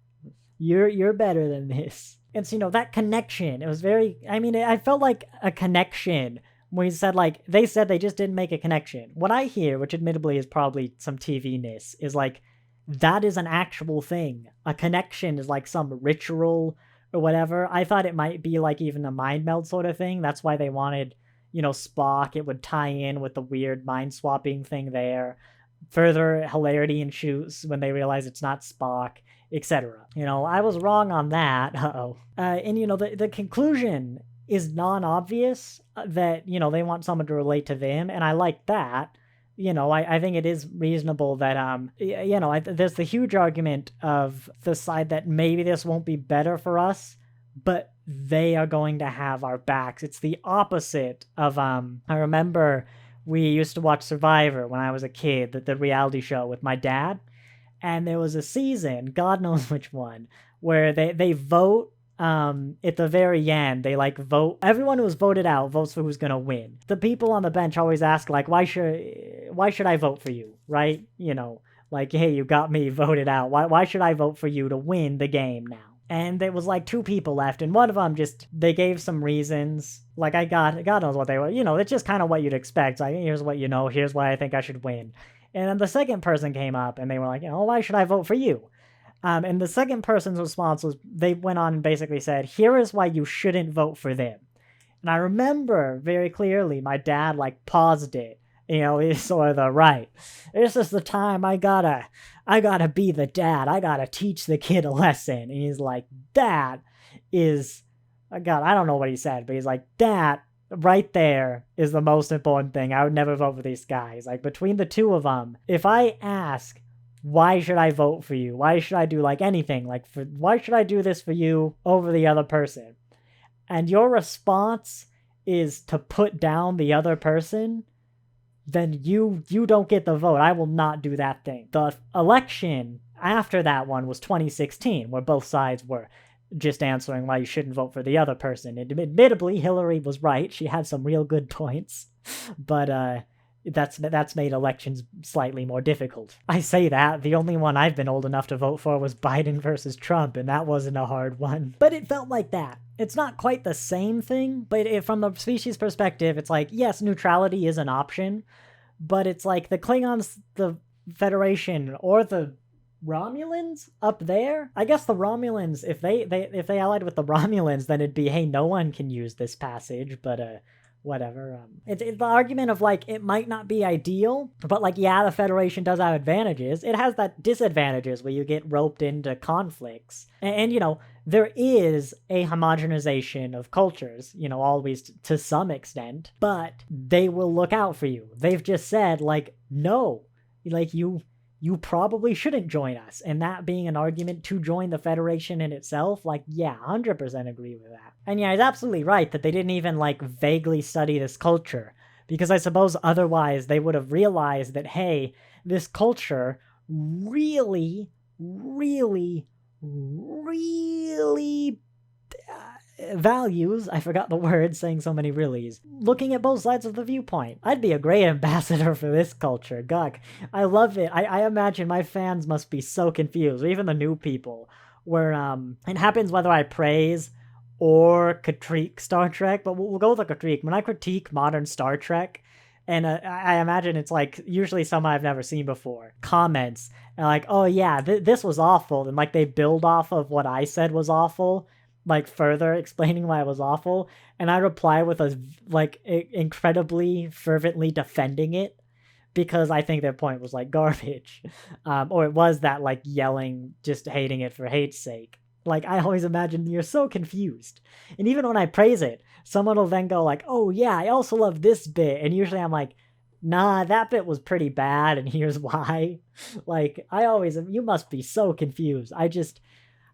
You're better than this. And so, that connection, it was very, I felt like a connection when he said, like, they said they just didn't make a connection. What I hear, which admittedly is probably some TV-ness, is like, that is an actual thing. A connection is like some ritual or whatever. I thought it might be like even a mind meld sort of thing. That's why they wanted, Spock. It would tie in with the weird mind swapping thing there. Further hilarity ensues when they realize it's not Spock, etc. I was wrong on that. And the conclusion is non-obvious that, they want someone to relate to them, and I like that. I think it is reasonable that, there's the huge argument of the side that maybe this won't be better for us, but they are going to have our backs. It's the opposite of, I remember we used to watch Survivor when I was a kid, the reality show with my dad, and there was a season, God knows which one, where they vote at the very end, they like vote. Everyone who was voted out votes for who's gonna win. The people on the bench always ask like, why should I vote for you, right? You know, like, hey, you got me voted out. Why should I vote for you to win the game now? And there was like 2 people left, and one of them they gave some reasons. Like, God knows what they were. You know, it's just kind of what you'd expect. Like, here's what you know, here's why I think I should win. And then the second person came up, and they were like, you know, why should I vote for you? And the second person's response was, they went on and basically said, here is why you shouldn't vote for them. And I remember very clearly my dad like paused it. You know, he's sort of the right. This is the time I gotta be the dad. I gotta teach the kid a lesson. And he's like, that is, God, I don't know what he said, but he's like, that right there is the most important thing. I would never vote for these guys. Like, between the 2 of them, if I ask, why should I vote for you? Why should I do like anything? Like, why should I do this for you over the other person? And your response is to put down the other person, then you don't get the vote. I will not do that thing. The election after that one was 2016, where both sides were just answering why you shouldn't vote for the other person. And admittedly, Hillary was right. She had some real good points, but that's made elections slightly more difficult. I say that, the only one I've been old enough to vote for was Biden versus Trump, and that wasn't a hard one. But it felt like that. It's not quite the same thing, but from the species perspective, it's like, yes, neutrality is an option, but it's like the Klingons, the Federation, or the Romulans up there. I guess the Romulans, if they allied with the Romulans, then it'd be, hey, no one can use this passage, but whatever. It's the argument of like, it might not be ideal, but like, yeah, the Federation does have advantages. It has that disadvantages where you get roped into conflicts. And you know, there is a homogenization of cultures, you know, always to some extent, but they will look out for you. They've just said like, no, like you probably shouldn't join us. And that being an argument to join the Federation in itself, like, yeah, 100% agree with that. And yeah, he's absolutely right that they didn't even, like, vaguely study this culture. Because I suppose otherwise they would have realized that, hey, this culture really, really, really values, I forgot the word, saying so many reallys, looking at both sides of the viewpoint. I'd be a great ambassador for this culture. Guk, I love it. I imagine my fans must be so confused, or even the new people, where it happens whether I praise or critique Star Trek, but we'll go with a critique. When I critique modern Star Trek, and I imagine it's like usually someone I've never seen before, comments, and like, oh yeah, this was awful, and like they build off of what I said was awful, like further explaining why it was awful, and I reply with a like incredibly fervently defending it because I think their point was like garbage, or it was that like yelling, just hating it for hate's sake. Like, I always imagine you're so confused, and even when I praise it, someone will then go like, oh yeah, I also love this bit, and usually I'm like, nah, that bit was pretty bad, and here's why. Like, you must be so confused.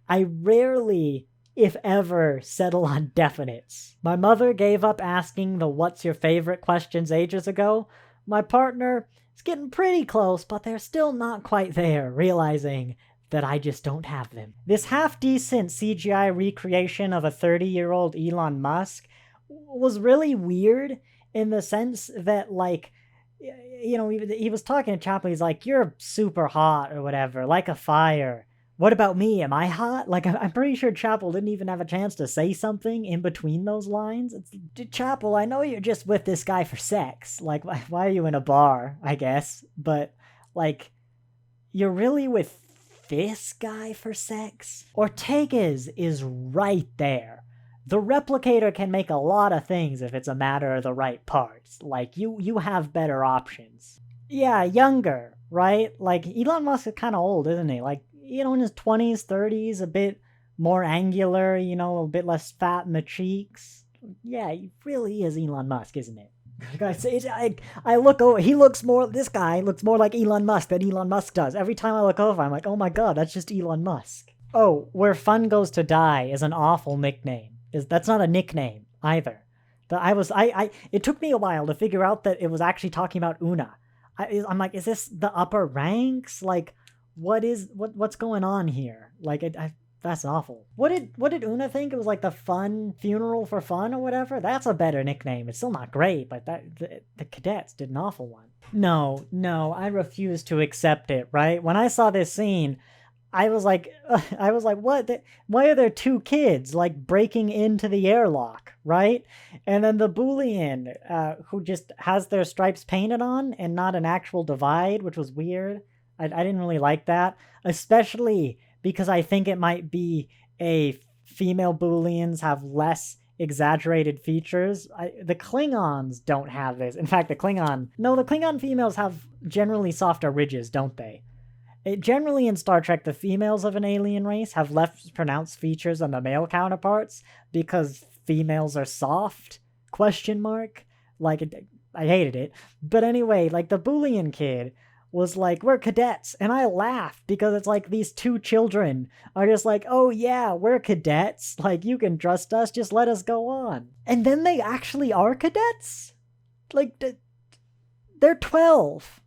I rarely, if ever, settle on definites. My mother gave up asking the what's your favorite questions ages ago. My partner is getting pretty close, but they're still not quite there, realizing that I just don't have them. This half-decent CGI recreation of a 30-year-old Elon Musk was really weird in the sense that, like, you know, he was talking to Chaplin, he's like, you're super hot or whatever, like a fire. What about me? Am I hot? Like, I'm pretty sure Chapel didn't even have a chance to say something in between those lines. Chapel, I know you're just with this guy for sex. Like, why are you in a bar, I guess? But, like, you're really with this guy for sex? Ortegas is right there. The replicator can make a lot of things if it's a matter of the right parts. Like, you have better options. Yeah, younger, right? Like, Elon Musk is kind of old, isn't he? Like, you know, in his 20s, 30s, a bit more angular, you know, a bit less fat in the cheeks. Yeah, he really is Elon Musk, isn't it? I look over, this guy looks more like Elon Musk than Elon Musk does. Every time I look over, I'm like, oh my god, that's just Elon Musk. Oh, Where Fun Goes to Die is an awful nickname. That's not a nickname, either. It took me a while to figure out that it was actually talking about Una. I'm like, is this the upper ranks? Like, what's going on here? Like, That's awful. What did Una think? It was like the fun funeral for fun or whatever? That's a better nickname. It's still not great, but the cadets did an awful one. No, I refuse to accept it, right? When I saw this scene, I was like, what? Why are there two kids like breaking into the airlock, right? And then the Boolean, who just has their stripes painted on and not an actual divide, which was weird. I didn't really like that, especially because I think it might be a female Booleans have less exaggerated features. The Klingons don't have this. In fact, the Klingon females have generally softer ridges, don't they? Generally in Star Trek, the females of an alien race have less pronounced features than the male counterparts because females are soft? Question mark. I hated it. But anyway, like the Boolean kid was like, we're cadets. And I laughed because it's like these two children are just like, oh yeah, we're cadets. Like, you can trust us. Just let us go on. And then they actually are cadets? Like, they're 12.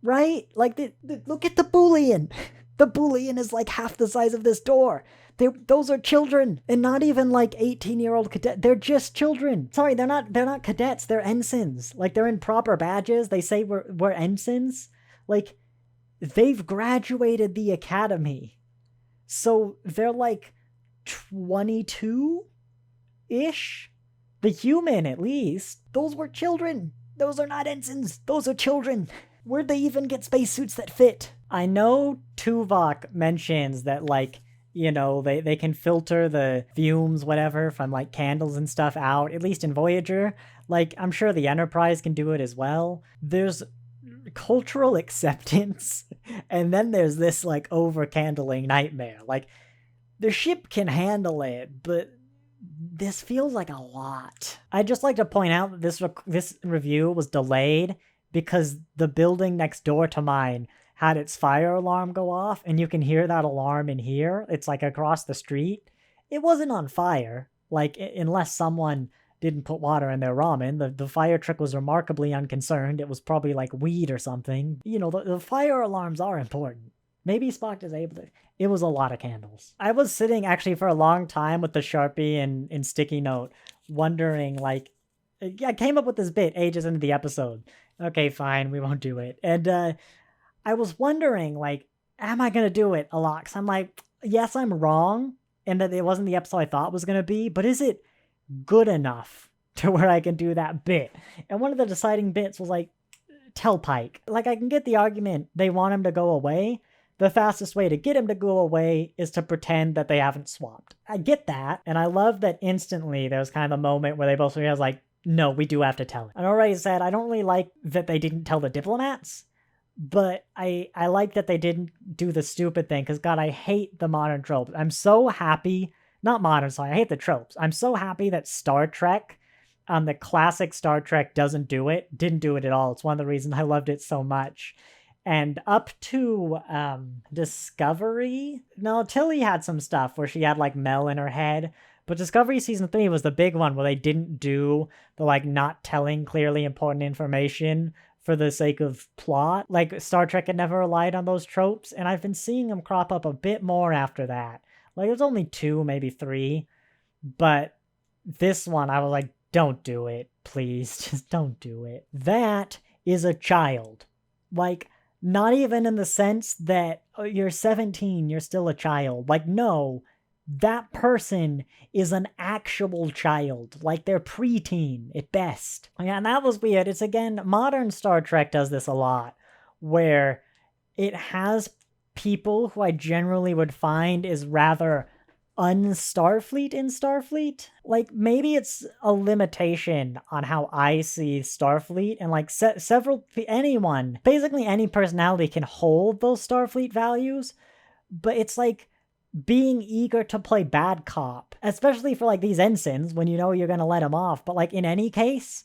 Right? Like, look at the Boolean. The Boolean is like half the size of this door. Those are children, and not even like 18-year-old cadet. They're just children. Sorry, they're not cadets. They're ensigns. Like, they're in proper badges. They say we're ensigns. Like, they've graduated the academy. So they're like 22-ish? The human, at least. Those were children. Those are not ensigns. Those are children. Where'd they even get spacesuits that fit? I know Tuvok mentions that, like, you know, they can filter the fumes, whatever, from, like, candles and stuff out, at least in Voyager. Like, I'm sure the Enterprise can do it as well. There's cultural acceptance, and then there's this, like, over-candling nightmare. Like, the ship can handle it, but this feels like a lot. I'd just like to point out that this review was delayed because the building next door to mine had its fire alarm go off, and you can hear that alarm in here. It's like across the street. It wasn't on fire, like, unless someone didn't put water in their ramen. The fire truck was remarkably unconcerned. It was probably like weed or something. You know, the fire alarms are important. Maybe Spock is able to. It was a lot of candles. I was sitting actually for a long time with the Sharpie and sticky note, wondering, like, I came up with this bit ages into the episode. Okay, fine, we won't do it. And I was wondering, like, am I going to do it a lot? Because I'm like, yes, I'm wrong, and that it wasn't the episode I thought it was going to be, but is it good enough to where I can do that bit? And one of the deciding bits was, like, tell Pike. Like, I can get the argument they want him to go away. The fastest way to get him to go away is to pretend that they haven't swapped. I get that, and I love that instantly there was kind of a moment where they both realized, like, no, we do have to tell it. I already said I don't really like that they didn't tell the diplomats, but I like that they didn't do the stupid thing, because, God, I hate the modern tropes. I'm so happy, not modern, sorry, I hate the tropes. I'm so happy that Star Trek, the classic Star Trek didn't do it at all. It's one of the reasons I loved it so much. And up to Discovery, no, Tilly had some stuff where she had, like, Mel in her head, but Discovery Season 3 was the big one where they didn't do the, like, not telling clearly important information for the sake of plot. Like, Star Trek had never relied on those tropes, and I've been seeing them crop up a bit more after that. Like, there's only 2, maybe 3, but this one, I was like, don't do it, please. Just don't do it. That is a child. Like, not even in the sense that you're 17, you're still a child. Like, no, that person is an actual child. Like, they're preteen at best. Yeah, and that was weird. It's, again, modern Star Trek does this a lot, where it has people who I generally would find is rather un-Starfleet in Starfleet. Like, maybe it's a limitation on how I see Starfleet, and, like, anyone, basically any personality can hold those Starfleet values, but it's like being eager to play bad cop, especially for, like, these ensigns when you know you're gonna let them off, but, like, in any case,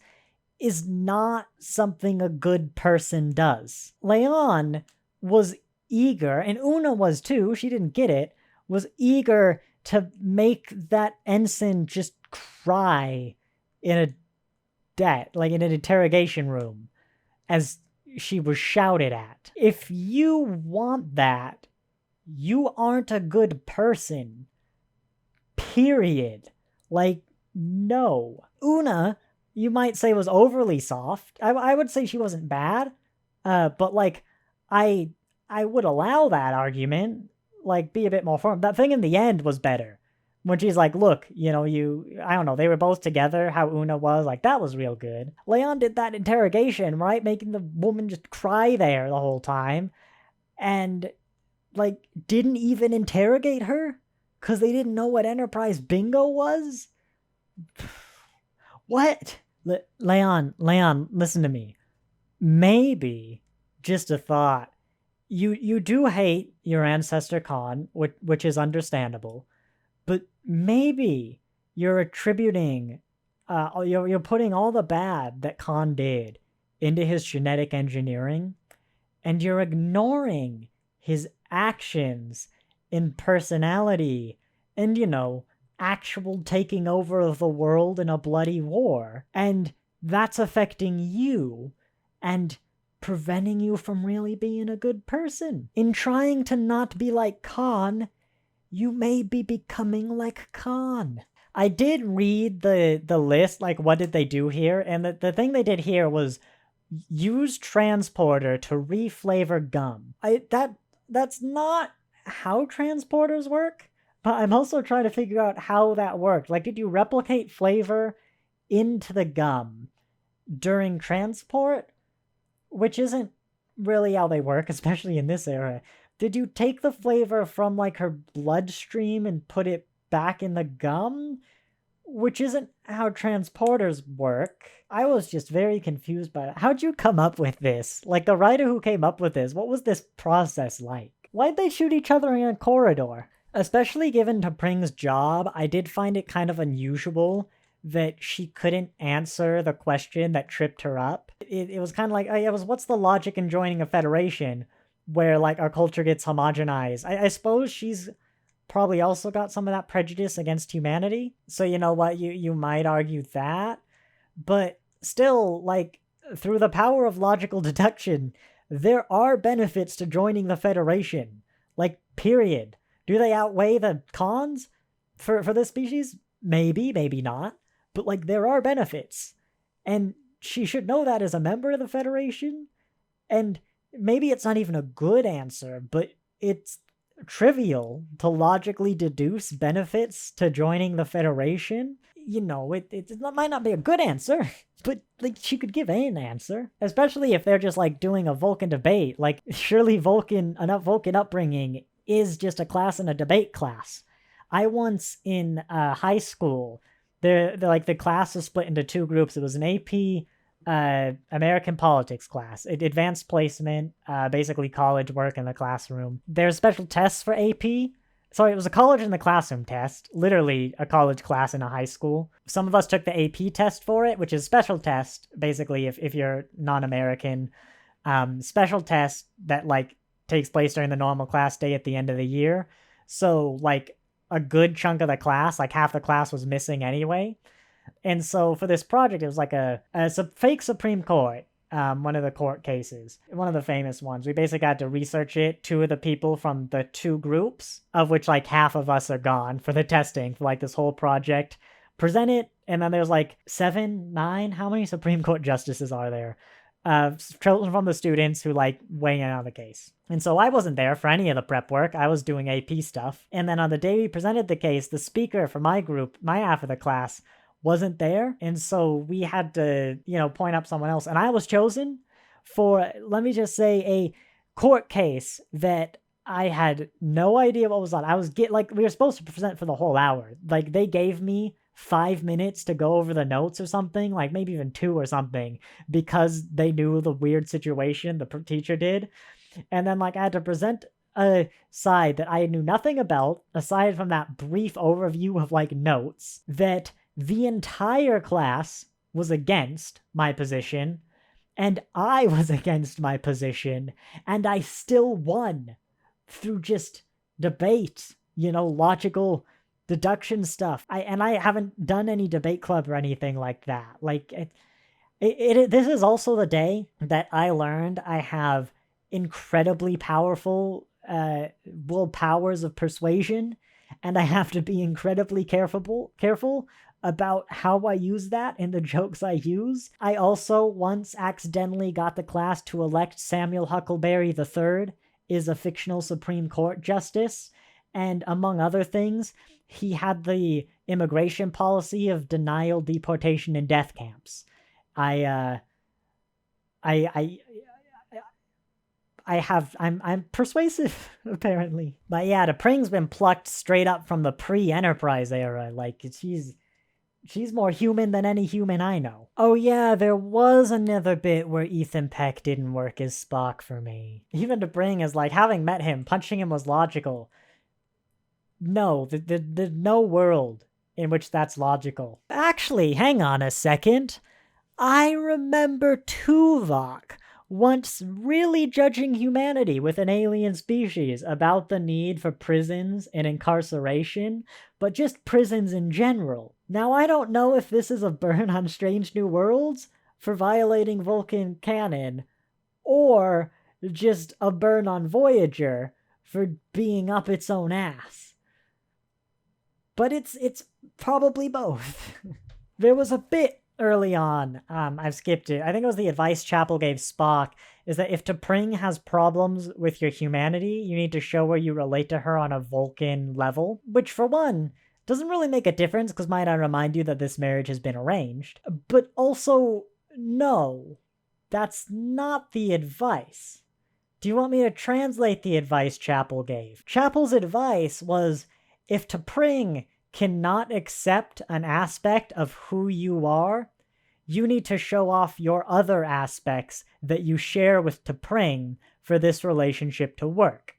is not something a good person does. Leon was eager, and Una was too, she didn't get it, was eager to make that ensign just cry in in an interrogation room as she was shouted at. If you want that, you aren't a good person. Period. Like, no. Una, you might say, was overly soft. I would say she wasn't bad. But like, I would allow that argument. Like, be a bit more firm. That thing in the end was better. When she's like, look, I don't know, they were both together, how Una was, like, that was real good. Leon did that interrogation, right? Making the woman just cry there the whole time. And, like, didn't even interrogate her? Because they didn't know what Enterprise Bingo was? What? Leon, listen to me. Maybe, just a thought, you do hate your ancestor Khan, which is understandable, but maybe you're attributing, you're putting all the bad that Khan did into his genetic engineering, and you're ignoring his actions in personality and, actual taking over of the world in a bloody war. And that's affecting you and preventing you from really being a good person. In trying to not be like Khan, you may be becoming like Khan. I did read the list, like what did they do here, and the thing they did here was use transporter to reflavor gum. That's not how transporters work, but I'm also trying to figure out how that worked. Like, did you replicate flavor into the gum during transport? Which isn't really how they work, especially in this era. Did you take the flavor from, like, her bloodstream and put it back in the gum? Which isn't how transporters work. I was just very confused by it. How'd you come up with this? Like, the writer who came up with this, what was this process like? Why'd they shoot each other in a corridor? Especially given T'Pring's job, I did find it kind of unusual that she couldn't answer the question that tripped her up. It was kind of like, what's the logic in joining a federation where, like, our culture gets homogenized? I suppose she's probably also got some of that prejudice against humanity. So you know what, you might argue that. But still, like, through the power of logical deduction, there are benefits to joining the Federation. Like, period. Do they outweigh the cons for this species? Maybe, maybe not. But, like, there are benefits. And she should know that as a member of the Federation. And maybe it's not even a good answer, but it's trivial to logically deduce benefits to joining the Federation. It might not be a good answer, but, like, she could give an answer. Especially if they're just, like, doing a Vulcan debate. Like, surely Vulcan upbringing is just a class in a debate class. I once, in high school, the class was split into two groups. It was an AP American politics class, advanced placement, basically college work in the classroom. There's special tests for AP. So it was a college in the classroom test, literally a college class in a high school. Some of us took the AP test for it, which is special test, basically, if you're non-American. Special test that, like, takes place during the normal class day at the end of the year. So, like, a good chunk of the class, like half the class was missing anyway. And so for this project, it was like a fake Supreme Court, one of the court cases, one of the famous ones. We basically had to research it. Two of the people from the two groups, of which like half of us are gone for the testing for like this whole project, present it. And then there's like 7, 9, how many Supreme Court justices are there? Chosen from the students who like weigh in on the case. And so I wasn't there for any of the prep work. I was doing AP stuff. And then on the day we presented the case, the speaker for my group, my half of the class, wasn't there. And so we had to, point up someone else. And I was chosen for, let me just say, a court case that I had no idea what was on. We were supposed to present for the whole hour. Like, they gave me 5 minutes to go over the notes or something, like maybe even 2 or something, because they knew the weird situation the teacher did. And then, like, I had to present a side that I knew nothing about, aside from that brief overview of, like, notes, that the entire class was against my position, and I was against my position, and I still won through just debate, logical deduction stuff. I haven't done any debate club or anything like that. Like, this is also the day that I learned I have incredibly powerful powers of persuasion, and I have to be incredibly careful about how I use that in the jokes I use. I also once accidentally got the class to elect Samuel Huckleberry III is a fictional Supreme Court justice, and among other things, he had the immigration policy of denial, deportation, and death camps. I'm persuasive, apparently. But yeah, T'Pring's been plucked straight up from the pre-Enterprise era. Like, she's more human than any human I know. Oh yeah, there was another bit where Ethan Peck didn't work as Spock for me. Even T'Pring is like, having met him, punching him was logical. No, there's no world in which that's logical. Actually, hang on a second. I remember Tuvok once really judging humanity with an alien species about the need for prisons and incarceration, but just prisons in general. Now, I don't know if this is a burn on Strange New Worlds for violating Vulcan canon, or just a burn on Voyager for being up its own ass. But it's probably both. There was a bit early on, I've skipped it. I think it was the advice Chapel gave Spock, is that if T'Pring has problems with your humanity, you need to show where you relate to her on a Vulcan level, which for one, doesn't really make a difference because might I remind you that this marriage has been arranged. But also, no, that's not the advice. Do you want me to translate the advice Chapel gave? Chapel's advice was, if T'Pring cannot accept an aspect of who you are, you need to show off your other aspects that you share with T'Pring for this relationship to work.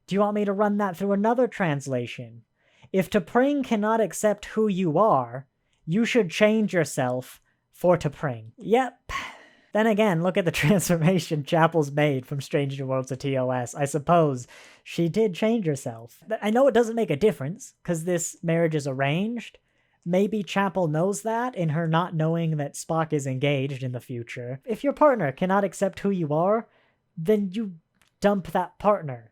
Do you want me to run that through another translation? If T'Pring cannot accept who you are, you should change yourself for T'Pring. Yep. Then again, look at the transformation Chapel's made from Strange New Worlds to TOS. I suppose she did change herself. I know it doesn't make a difference, because this marriage is arranged. Maybe Chapel knows that, in her not knowing that Spock is engaged in the future. If your partner cannot accept who you are, then you dump that partner.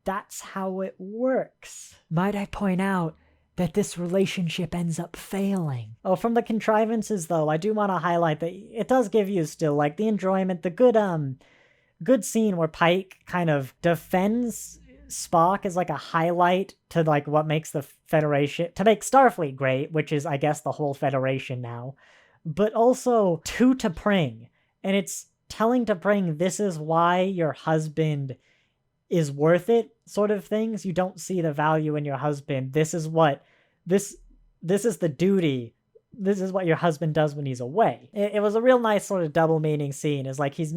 That's how it works. Might I point out that this relationship ends up failing. Oh, from the contrivances, though, I do want to highlight that it does give you still, like, the enjoyment, the good scene where Pike kind of defends Spock as, like, a highlight to, like, what makes the Federation, to make Starfleet great, which is, I guess, the whole Federation now, but also to T'Pring. And it's telling T'Pring, this is why your husband is worth it, sort of things. You don't see the value in your husband. This is what, this is the duty. This is what your husband does when he's away. It was a real nice sort of double meaning scene. It's like he's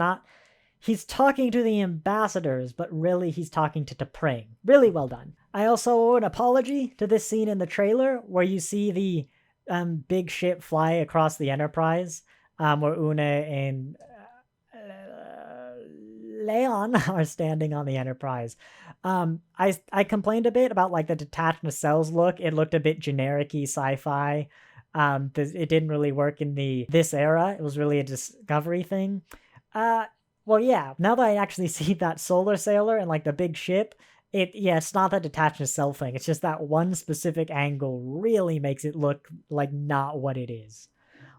talking to the ambassadors, but really he's talking to T'Pring. Really well done. I also owe an apology to this scene in the trailer where you see the big ship fly across the Enterprise, where Una and Leon are standing on the Enterprise. I complained a bit about, like, the detached nacelles look. It looked a bit generic-y sci-fi. It didn't really work in this era. It was really a Discovery thing. Well, yeah, now that I actually see that solar sailor and, like, the big ship, it's not that detached nacelle thing. It's just that one specific angle really makes it look like not what it is.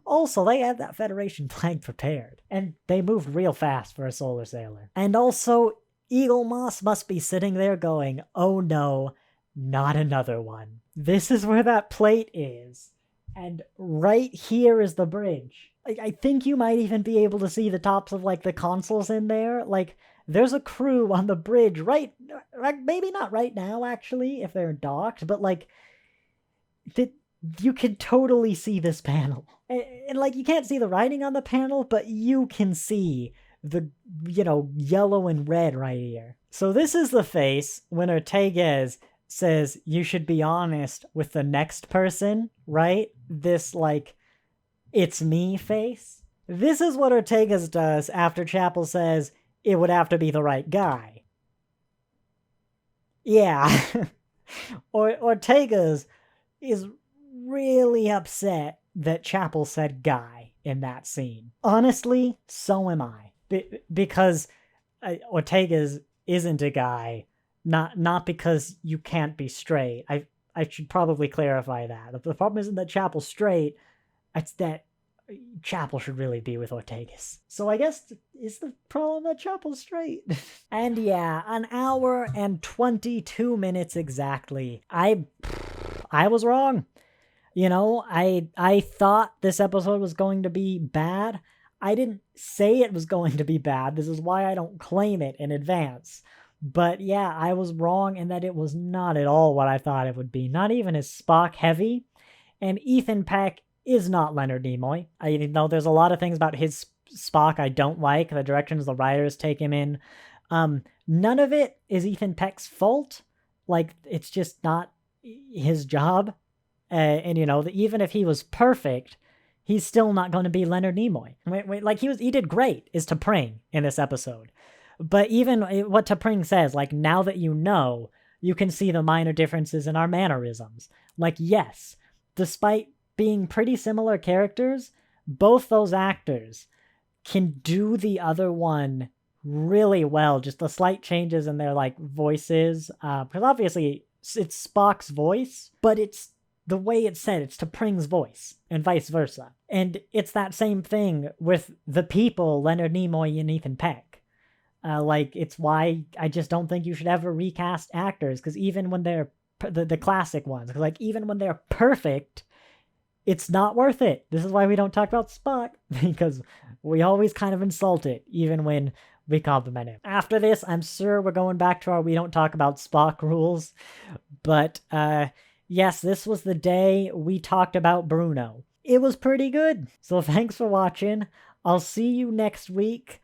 Also, they had that Federation flag prepared, and they moved real fast for a solar sailor. And also, Eagle Moss must be sitting there going, oh no, not another one. This is where that plate is, and right here is the bridge. I think you might even be able to see the tops of, like, the consoles in there. Like, there's a crew on the bridge maybe not right now, actually, if they're docked, but, like, you can totally see this panel. And, like, you can't see the writing on the panel, but you can see the, yellow and red right here. So this is the face when Ortegas says you should be honest with the next person, right? This, like, it's me face. This is what Ortegas does after Chapel says it would have to be the right guy. Yeah. Ortegas is really upset that Chapel said guy in that scene. Honestly, so am I. Because Ortegas isn't a guy, not because you can't be straight. I should probably clarify that. The problem isn't that Chapel's straight, it's that Chapel should really be with Ortegas. So I guess is the problem that Chapel's straight. And yeah, an hour and 22 minutes exactly. I was wrong. You know, I thought this episode was going to be bad. I didn't say it was going to be bad. This is why I don't claim it in advance. But yeah, I was wrong in that it was not at all what I thought it would be. Not even as Spock heavy. And Ethan Peck is not Leonard Nimoy. I know there's a lot of things about his Spock I don't like, the directions the writers take him in. None of it is Ethan Peck's fault. Like, it's just not his job. And you know, even if he was perfect, he's still not going to be Leonard Nimoy. Like, he did great, is T'Pring in this episode. But even what T'Pring says, like, now that you know, you can see the minor differences in our mannerisms. Like, yes, despite being pretty similar characters, both those actors can do the other one really well. Just the slight changes in their, like, voices. Because obviously, it's Spock's voice, but it's the way it's said. It's T'Pring's voice, and vice versa. And it's that same thing with the people, Leonard Nimoy and Ethan Peck. Like, it's why I just don't think you should ever recast actors, because even when they're the classic ones, because, like, even when they're perfect, it's not worth it. This is why we don't talk about Spock, because we always kind of insult it, even when we compliment him. After this, I'm sure we're going back to our we don't talk about Spock rules, but yes, this was the day we talked about Bruno. It was pretty good. So thanks for watching. I'll see you next week.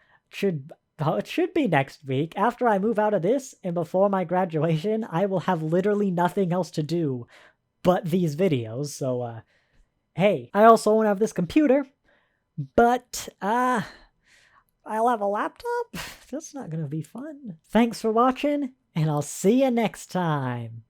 It should be next week. After I move out of this and before my graduation, I will have literally nothing else to do but these videos. So, hey, I also won't have this computer, but, I'll have a laptop. That's not gonna be fun. Thanks for watching, and I'll see you next time.